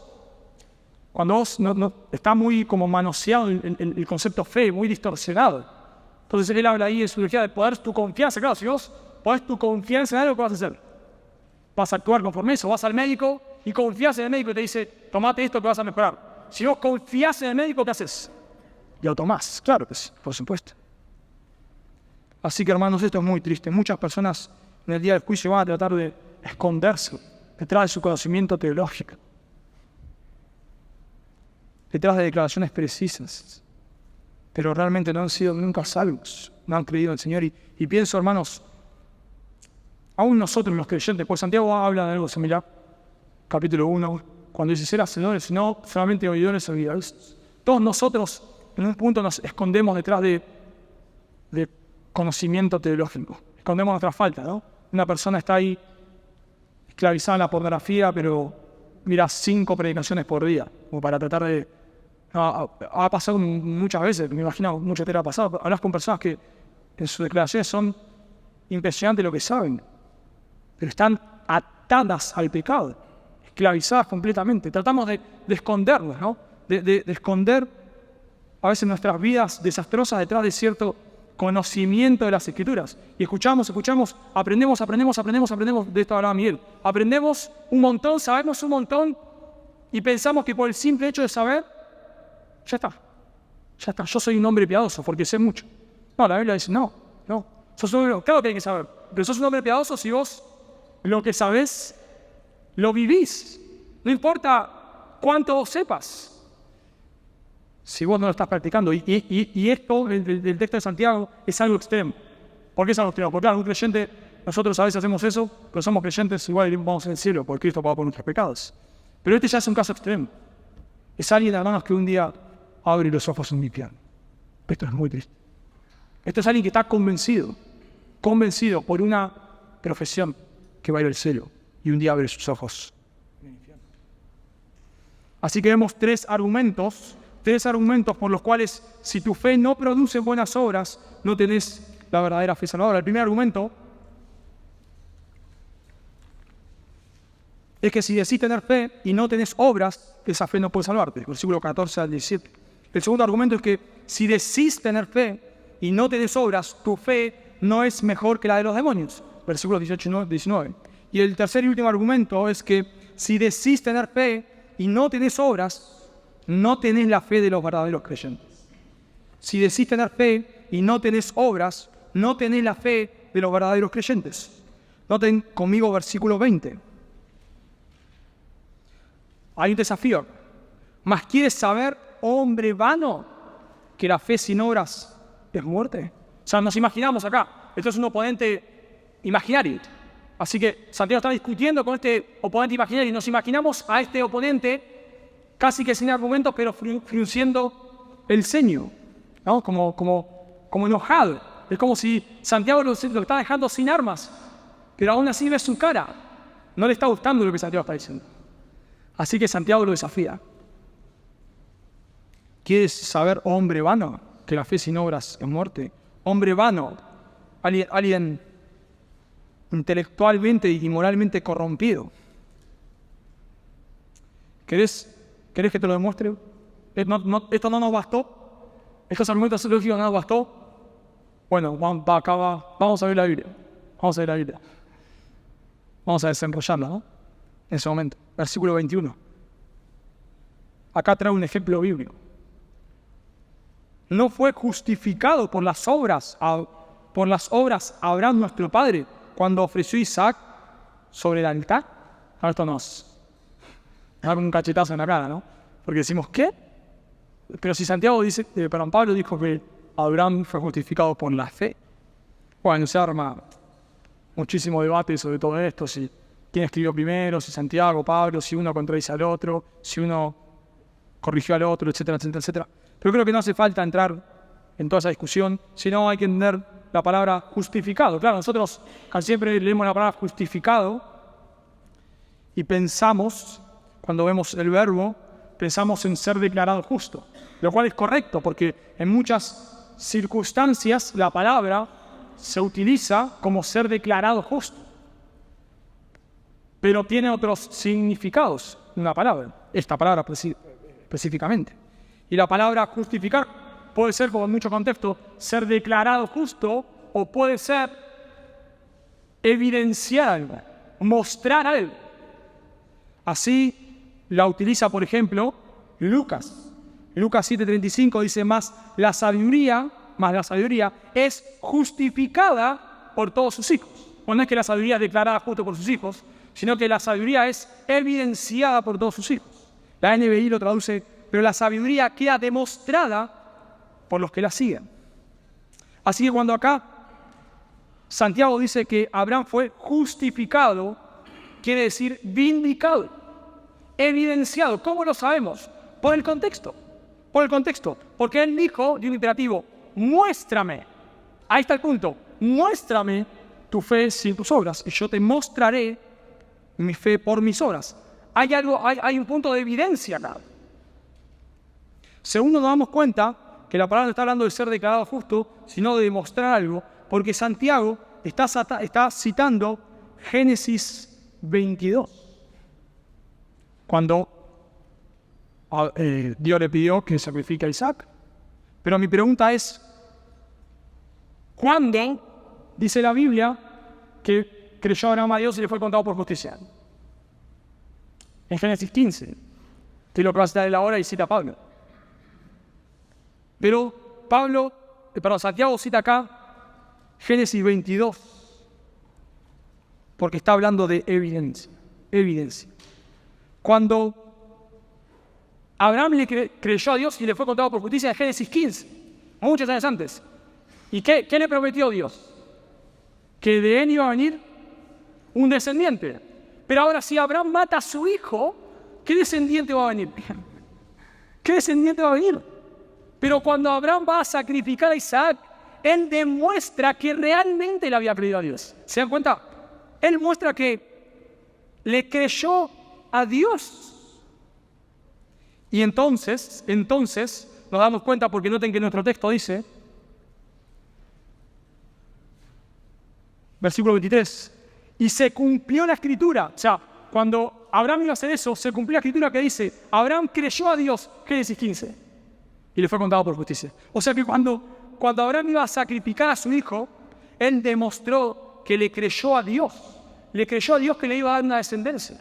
no está muy como manoseado el concepto fe, muy distorsionado. Entonces él habla ahí en su teología de poner tu confianza. Claro, si vos pones tu confianza en algo, ¿qué vas a hacer? Vas a actuar conforme eso. Vas al médico y confías en el médico y te dice, tomate esto que vas a mejorar. Si vos confías en el médico, ¿qué haces? Y lo tomás. Claro que sí, por supuesto. Así que, hermanos, esto es muy triste. Muchas personas en el día del juicio van a tratar de esconderse detrás de su conocimiento teológico, detrás de declaraciones precisas, pero realmente no han sido nunca salvos, no han creído en el Señor. Y pienso, hermanos, aún nosotros los creyentes, pues Santiago habla de algo similar, capítulo 1, cuando dice ser hacedores, no solamente oidores olvidados. Todos nosotros en un punto nos escondemos detrás de conocimiento teológico, escondemos nuestra falta, ¿no? Una persona está ahí esclavizada en la pornografía, pero mira 5 predicaciones por día, como para tratar de... ha pasado muchas veces, me imagino, muchas veces ha pasado, hablas con personas que en sus declaraciones son impresionantes lo que saben, pero están atadas al pecado, esclavizadas completamente. Tratamos de escondernos, ¿no? De esconder a veces nuestras vidas desastrosas detrás de cierto conocimiento de las Escrituras. Y escuchamos, aprendemos, de esto hablaba Miguel. Aprendemos un montón, sabemos un montón, y pensamos que por el simple hecho de saber, ya está, yo soy un hombre piadoso porque sé mucho. No, la Biblia dice, no, claro que hay que saber, pero sos un hombre piadoso si vos lo que sabés, lo vivís. No importa cuánto vos sepas, si vos no lo estás practicando. Y esto, el texto de Santiago, es algo extremo. ¿Por qué es algo extremo? Porque claro, un creyente, nosotros a veces hacemos eso, pero somos creyentes, igual vamos al cielo, porque Cristo pagó por nuestros pecados. Pero este ya es un caso extremo. Es alguien, hermanos, que un día abre los ojos en mi piano. Esto es muy triste. Esto es alguien que está convencido por una profesión que va a ir al cielo, y un día abre sus ojos en el infierno. Así que vemos tres argumentos por los cuales, si tu fe no produce buenas obras, no tenés la verdadera fe salvadora. El primer argumento es que si decís tener fe y no tenés obras, esa fe no puede salvarte. Versículo 14 al 17. El segundo argumento es que si decís tener fe y no tenés obras, tu fe no es mejor que la de los demonios. Versículos 18 y 19. Y el tercer y último argumento es que si decís tener fe y no tenés obras, no tenés la fe de los verdaderos creyentes. Si decís tener fe y no tenés obras, no tenés la fe de los verdaderos creyentes. Noten conmigo versículo 20. Hay un desafío. ¿Mas quieres saber, hombre vano, que la fe sin obras es muerte? O sea, nos imaginamos acá. Esto es un oponente imaginario. Así que Santiago está discutiendo con este oponente imaginario y nos imaginamos a este oponente casi que sin argumentos, pero frunciendo el ceño, ¿no? Como enojado. Es como si Santiago lo está dejando sin armas, pero aún así ve su cara. No le está gustando lo que Santiago está diciendo. Así que Santiago lo desafía. ¿Quieres saber, hombre vano, que la fe sin obras es muerte? Hombre vano, alguien intelectualmente y moralmente corrompido. ¿Querés que te lo demuestre? ¿Esto no nos bastó? ¿Estos argumentos lógicos no nos bastó? Bueno, vamos a ver la Biblia. Vamos a desenrollarla, ¿no? En ese momento. Versículo 21. Acá trae un ejemplo bíblico. No fue justificado por las obras Abraham, nuestro padre, cuando ofreció a Isaac sobre el altar. Ahora esto nos da un cachetazo en la cara, ¿no? Porque decimos, ¿qué? Pero si Santiago dice, Pablo dijo que Abraham fue justificado por la fe. Bueno, se arma muchísimo debate sobre todo esto, si quién escribió primero, si Santiago, Pablo, si uno contradice al otro, si uno corrigió al otro, etcétera, etcétera, etcétera. Pero creo que no hace falta entrar en toda esa discusión, sino hay que entender la palabra justificado. Claro, nosotros casi siempre leemos la palabra justificado y pensamos, cuando vemos el verbo, pensamos en ser declarado justo, lo cual es correcto, porque en muchas circunstancias la palabra se utiliza como ser declarado justo, pero tiene otros significados una palabra, esta palabra específicamente. Y la palabra justificar puede ser, como en mucho contexto, ser declarado justo, o puede ser evidenciar algo, mostrar algo. Así la utiliza, por ejemplo, Lucas. Lucas 7:35 dice, más la sabiduría es justificada por todos sus hijos. No es que la sabiduría es declarada justo por sus hijos, sino que la sabiduría es evidenciada por todos sus hijos. La NBI lo traduce, pero la sabiduría queda demostrada por los que la siguen. Así que cuando acá Santiago dice que Abraham fue justificado, quiere decir vindicado, evidenciado. ¿Cómo lo sabemos? Por el contexto. Porque él dijo de un imperativo, muéstrame. Ahí está el punto. Muéstrame tu fe sin tus obras y yo te mostraré mi fe por mis obras. Hay un punto de evidencia acá. Segundo, nos damos cuenta que la palabra no está hablando de ser declarado justo, sino de demostrar algo, porque Santiago está citando Génesis 22. Cuando Dios le pidió que sacrifique a Isaac. Pero mi pregunta es, ¿cuándo dice la Biblia que creyó Abraham a Dios y le fue contado por justicia? En Génesis 15. Te lo que va a citar él ahora y cita Pablo. Pero Santiago cita acá Génesis 22, porque está hablando de evidencia. Cuando Abraham le creyó a Dios y le fue contado por justicia en Génesis 15, muchos años antes. ¿Y qué le prometió Dios? Que de él iba a venir un descendiente. Pero ahora, si Abraham mata a su hijo, ¿qué descendiente va a venir? ¿Qué descendiente va a venir? Pero cuando Abraham va a sacrificar a Isaac, él demuestra que realmente le había creído a Dios. ¿Se dan cuenta? Él muestra que le creyó a Dios. Y entonces nos damos cuenta, porque noten que nuestro texto dice, versículo 23, y se cumplió la escritura. O sea, cuando Abraham iba a hacer eso, se cumplió la escritura que dice, Abraham creyó a Dios, Génesis 15, y le fue contado por justicia. O sea que cuando Abraham iba a sacrificar a su hijo, él demostró que le creyó a Dios. Le creyó a Dios que le iba a dar una descendencia.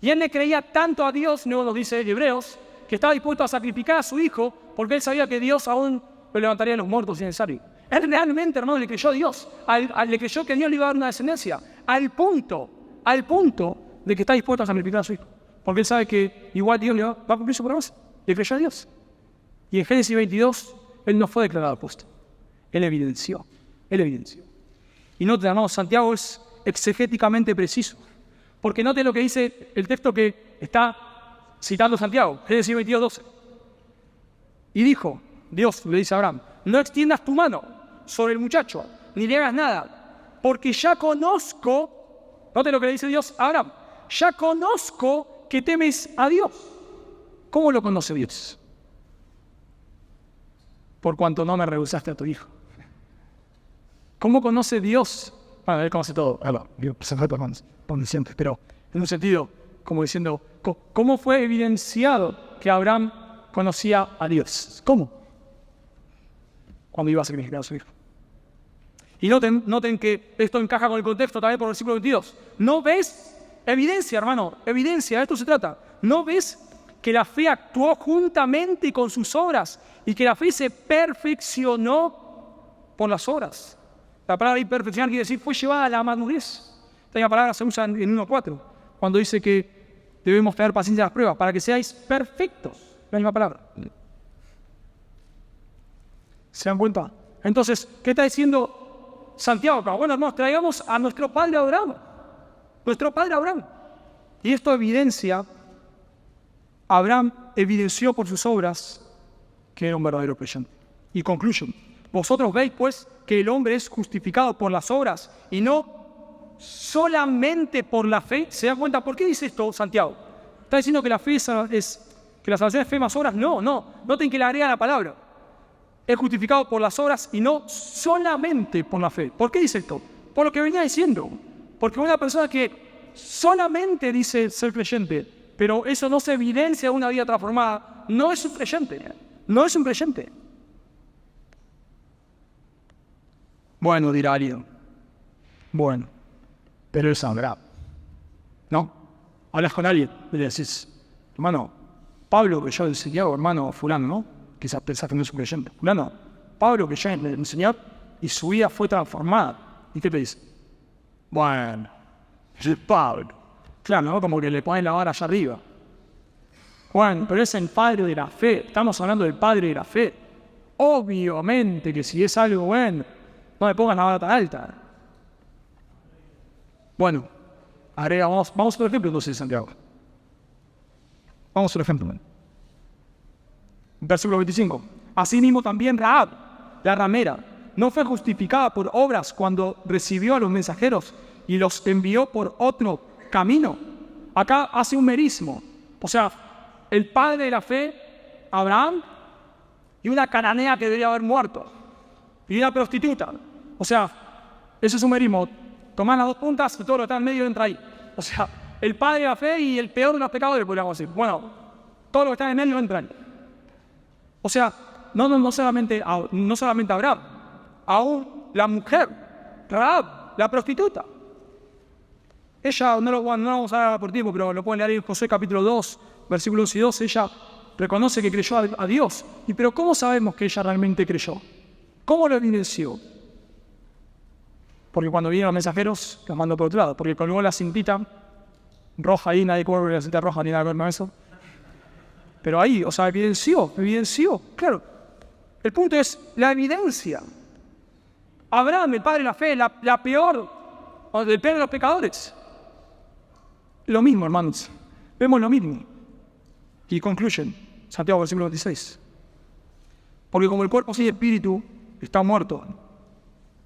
Y él le creía tanto a Dios, luego nos dice Hebreos, que estaba dispuesto a sacrificar a su hijo porque él sabía que Dios aún lo levantaría de los muertos si necesario. Él realmente, hermano, le creyó a Dios. Le creyó que Dios le iba a dar una descendencia. Al punto de que está dispuesto a sacrificar a su hijo. Porque él sabe que igual Dios le va a cumplir su promesa. Le creyó a Dios. Y en Génesis 22, él no fue declarado justo. Él evidenció. Y noten, hermanos, Santiago es exegéticamente preciso. Porque noten lo que dice el texto que está citando Santiago, Génesis 22, 12. Y dijo, Dios le dice a Abraham, no extiendas tu mano sobre el muchacho, ni le hagas nada, porque ya conozco, noten lo que le dice Dios a Abraham, ya conozco que temes a Dios. ¿Cómo lo conoce Dios? Por cuanto no me rehusaste a tu hijo. ¿Cómo conoce Dios? Bueno, él conoce todo, pero en un sentido, como diciendo, ¿cómo fue evidenciado que Abraham conocía a Dios? ¿Cómo? Cuando iba a sacrificar a su hijo. Y noten que esto encaja con el contexto también por el versículo 22. ¿No ves? Evidencia, hermano, evidencia, de esto se trata. ¿No ves que la fe actuó juntamente con sus obras y que la fe se perfeccionó por las obras? La palabra perfeccionar quiere decir fue llevada a la madurez. Esta palabra se usa en 1:4, cuando dice que debemos tener paciencia en las pruebas para que seáis perfectos. La misma palabra. ¿Se dan cuenta? Entonces, ¿qué está diciendo Santiago? Bueno, hermanos, traigamos a nuestro padre Abraham. Y esto Abraham evidenció por sus obras que era un verdadero creyente. Y concluyo, vosotros veis pues que el hombre es justificado por las obras y no solamente por la fe. ¿Se dan cuenta? ¿Por qué dice esto Santiago? ¿Está diciendo que la fe que la salvación es fe más obras? No. Noten que le agrega la palabra. Es justificado por las obras y no solamente por la fe. ¿Por qué dice esto? Por lo que venía diciendo. Porque una persona que solamente dice ser creyente, pero eso no se evidencia de una vida transformada, no es un creyente. Bueno, dirá alguien. Bueno, pero él sabrá. ¿No? Hablas con alguien y le decís, hermano, Pablo que yo le enseñé, o hermano fulano, ¿no? Quizás pensás que no es un creyente. Fulano, Pablo que yo le enseñé y su vida fue transformada. ¿Y qué te dice? Bueno, es Pablo. Claro, ¿no? Como que le ponen la vara allá arriba. Bueno, pero es el padre de la fe. Estamos hablando del padre de la fe. Obviamente que si es algo bueno, no me pongan la vara tan alta. Bueno, vamos a otro ejemplo entonces de Santiago. Vamos a otro ejemplo. Versículo 25. Asimismo también Rahab, la ramera, no fue justificada por obras cuando recibió a los mensajeros y los envió por otro camino. Acá hace un merismo. O sea, el padre de la fe, Abraham, y una cananea que debería haber muerto, y una prostituta. O sea, eso es un merismo. Tomás las dos puntas y todo lo que está en medio entra ahí. O sea, el padre de la fe y el peor de los pecadores, podríamos decir. Bueno, todo lo que está en medio entra ahí. O sea, no solamente Abraham, aún la mujer, Rahab, la prostituta. Ella, no lo vamos a dar por tiempo, pero lo pueden leer en Josué capítulo 2, versículos 11 y 12, ella reconoce que creyó a Dios. Pero ¿cómo sabemos que ella realmente creyó? ¿Cómo lo evidenció? Porque cuando vinieron los mensajeros, los mandó por otro lado. Porque colgó la cintita roja ahí, nadie cubre la cinta roja, ni nada que ver con eso. Pero ahí, o sea, evidenció. Claro, el punto es la evidencia. Abraham, el padre de la fe, la peor, o el peor de los pecadores. Lo mismo, hermanos. Vemos lo mismo. Y concluyen, Santiago, versículo 26. Porque como el cuerpo sin espíritu está muerto,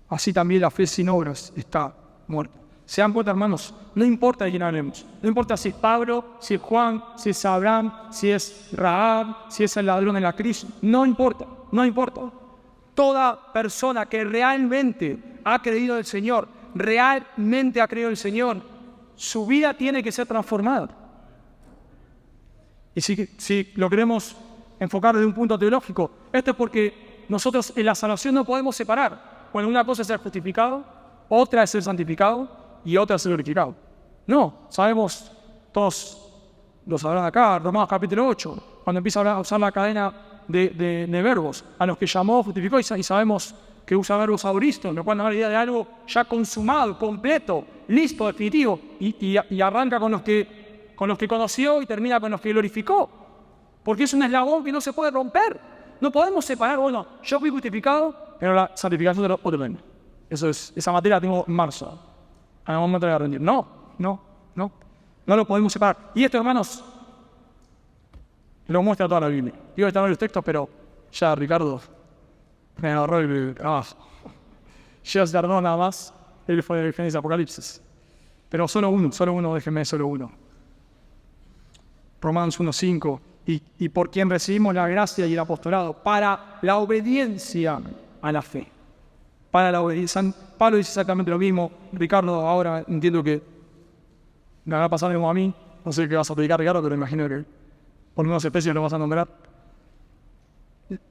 así también la fe sin obras está muerta. ¿Se dan cuenta, hermanos? No importa de quién hablemos. No importa si es Pablo, si es Juan, si es Abraham, si es Rahab, si es el ladrón de la crisis. No importa. Toda persona que realmente ha creído en el Señor, su vida tiene que ser transformada. Y si lo queremos enfocar desde un punto teológico, esto es porque nosotros en la salvación no podemos separar. Bueno, una cosa es ser justificado, otra es ser santificado y otra es ser glorificado. No, sabemos, todos lo sabrán acá, Romanos capítulo 8, cuando empieza a usar la cadena de verbos, a los que llamó, justificó, y sabemos que usa verbos aoristos, lo cual nos da la idea de algo ya consumado, completo, listo, definitivo, y arranca con los que conoció y termina con los que glorificó, porque es un eslabón que no se puede romper. No podemos separar, bueno, yo fui justificado, pero la santificación de otro tema. Esa materia la tengo en marzo. A un momento de rendir. No lo podemos separar. Y esto, hermanos, lo muestra toda la Biblia. Iba a estar en los textos, pero ya Ricardo me agarró el trabajo. Ya se tardó nada más. Él fue de Génesis Apocalipsis. Pero solo uno, déjenme solo uno. Romanos 1:5. Y por quien recibimos la gracia y el apostolado para la obediencia a la fe. Para la obediencia. Pablo dice exactamente lo mismo. Ricardo, ahora entiendo que me va a pasar lo mismo a mí. No sé qué vas a predicar, Ricardo, pero imagino que por menos especies lo vas a nombrar.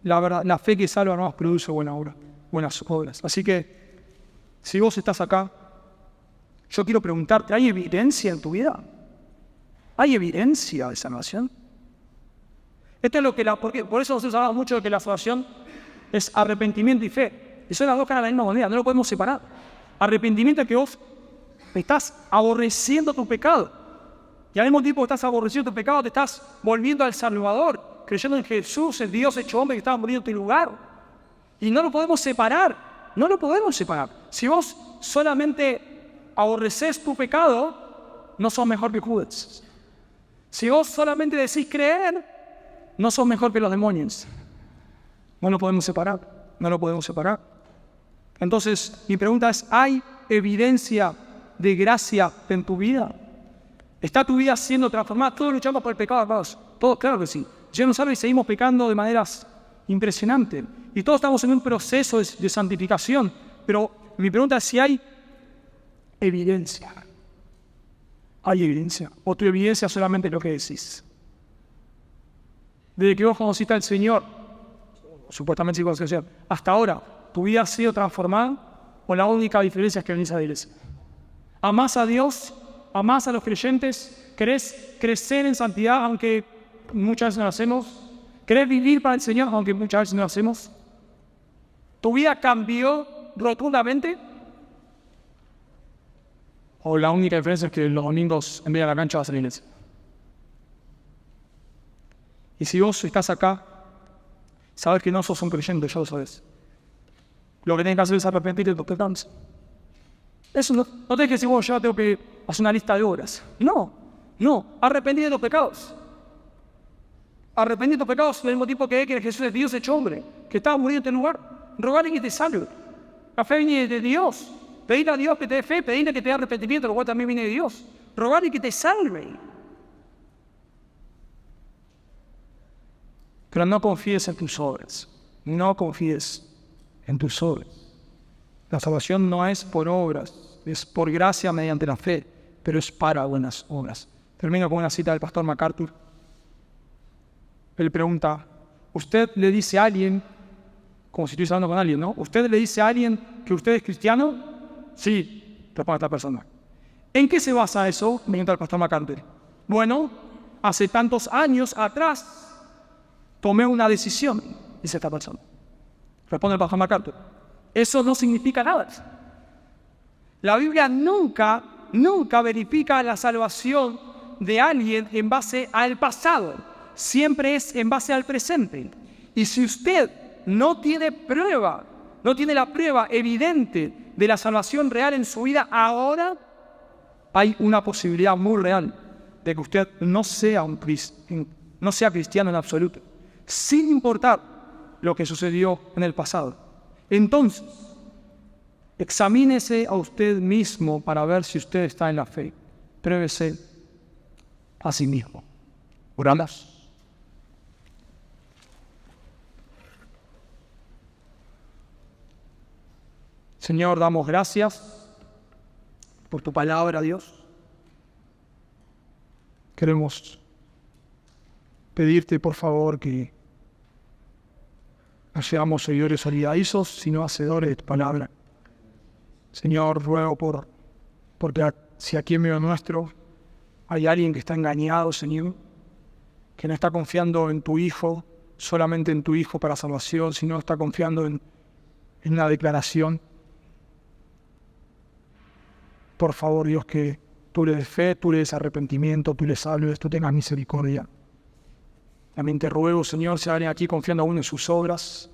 La verdad, la fe que salva no produce buenas obras. Así que, si vos estás acá, yo quiero preguntarte, ¿hay evidencia en tu vida? ¿Hay evidencia de salvación? Esto es lo que por eso nosotros hablamos mucho de que la salvación es arrepentimiento y fe. Y son las dos caras de la misma moneda, no lo podemos separar. Arrepentimiento es que vos estás aborreciendo tu pecado. Y al mismo tiempo que estás aborreciendo tu pecado, te estás volviendo al Salvador, creyendo en Jesús, el Dios hecho hombre que estaba muriendo en tu lugar. Y no lo podemos separar. Si vos solamente aborreces tu pecado, no sos mejor que Judas. Si vos solamente decís creer, no sos mejor que los demonios. No lo podemos separar. Entonces, mi pregunta es, ¿hay evidencia de gracia en tu vida? ¿Está tu vida siendo transformada? Todos luchamos por el pecado, hermanos. Todos, claro que sí. Ya no sabe y seguimos pecando de maneras impresionantes. Y todos estamos en un proceso de santificación. Pero mi pregunta es si hay evidencia. ¿Hay evidencia? ¿O tu evidencia solamente es lo que decís? Desde que vos conociste al Señor, supuestamente sí conoces al Señor, hasta ahora, ¿tu vida ha sido transformada? o la única diferencia es que venís a la iglesia? ¿Amás a Dios? ¿Amás a los creyentes? ¿Querés crecer en santidad aunque muchas veces no lo hacemos? ¿Querés vivir para el Señor aunque muchas veces no lo hacemos? ¿Tu vida cambió rotundamente? ¿O la única diferencia es que los domingos en vez de la cancha vas a la iglesia? Y si vos estás acá, sabes que no sos un creyente, ya lo sabes. Lo que tenés que hacer es arrepentirte de tus pecados. Eso no tenés que decir, bueno, yo tengo que hacer una lista de obras. No, arrepentir de los pecados. Arrepentir de tus pecados al mismo tiempo que Jesús es Dios hecho hombre, que estaba muriendo en tu lugar. Rogarle que te salve. La fe viene de Dios. Pedirle a Dios que te dé fe, pedirle que te dé arrepentimiento, lo cual también viene de Dios. Rogarle que te salve. Pero no confíes en tus obras. No confíes en tus obras. La salvación no es por obras, es por gracia mediante la fe, pero es para buenas obras. Termino con una cita del pastor MacArthur. Él pregunta, ¿usted le dice a alguien, como si estuviese hablando con alguien, ¿no? ¿Usted le dice a alguien que usted es cristiano? Sí, responde esta persona. ¿En qué se basa eso? Pregunta el pastor MacArthur. Bueno, hace tantos años atrás tomé una decisión, dice esta persona. Responde el pastor MacArthur. Eso no significa nada. La Biblia nunca verifica la salvación de alguien en base al pasado. Siempre es en base al presente. Y si usted no tiene la prueba evidente de la salvación real en su vida ahora, hay una posibilidad muy real de que usted no sea cristiano en absoluto, sin importar lo que sucedió en el pasado. Entonces, examínese a usted mismo para ver si usted está en la fe. Pruébese a sí mismo. Oramos. Señor, damos gracias por tu palabra, Dios. Queremos pedirte, por favor, que no seamos seguidores olvidadizos, sino hacedores de tu palabra. Señor, ruego porque si aquí en medio nuestro hay alguien que está engañado, Señor, que no está confiando en tu Hijo, solamente en tu Hijo para salvación, sino está confiando en la declaración. Por favor, Dios, que tú le des fe, tú le des arrepentimiento, tú le salves, tú tengas misericordia. También te ruego, Señor, si alguien aquí confiando aún en sus obras,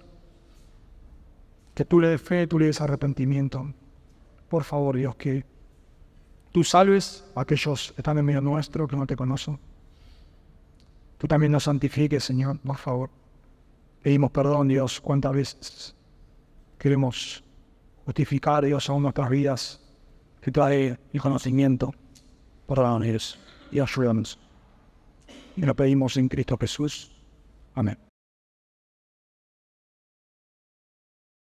que tú le des fe, tú le des arrepentimiento. Por favor, Dios, que tú salves a aquellos que están en medio nuestro, que no te conocen. Tú también nos santifiques, Señor, por favor. Pedimos perdón, Dios, cuántas veces queremos justificar, Dios, aún nuestras vidas, que trae el conocimiento. Perdónanos y ayúdanos. Y lo pedimos en Cristo Jesús. Amén.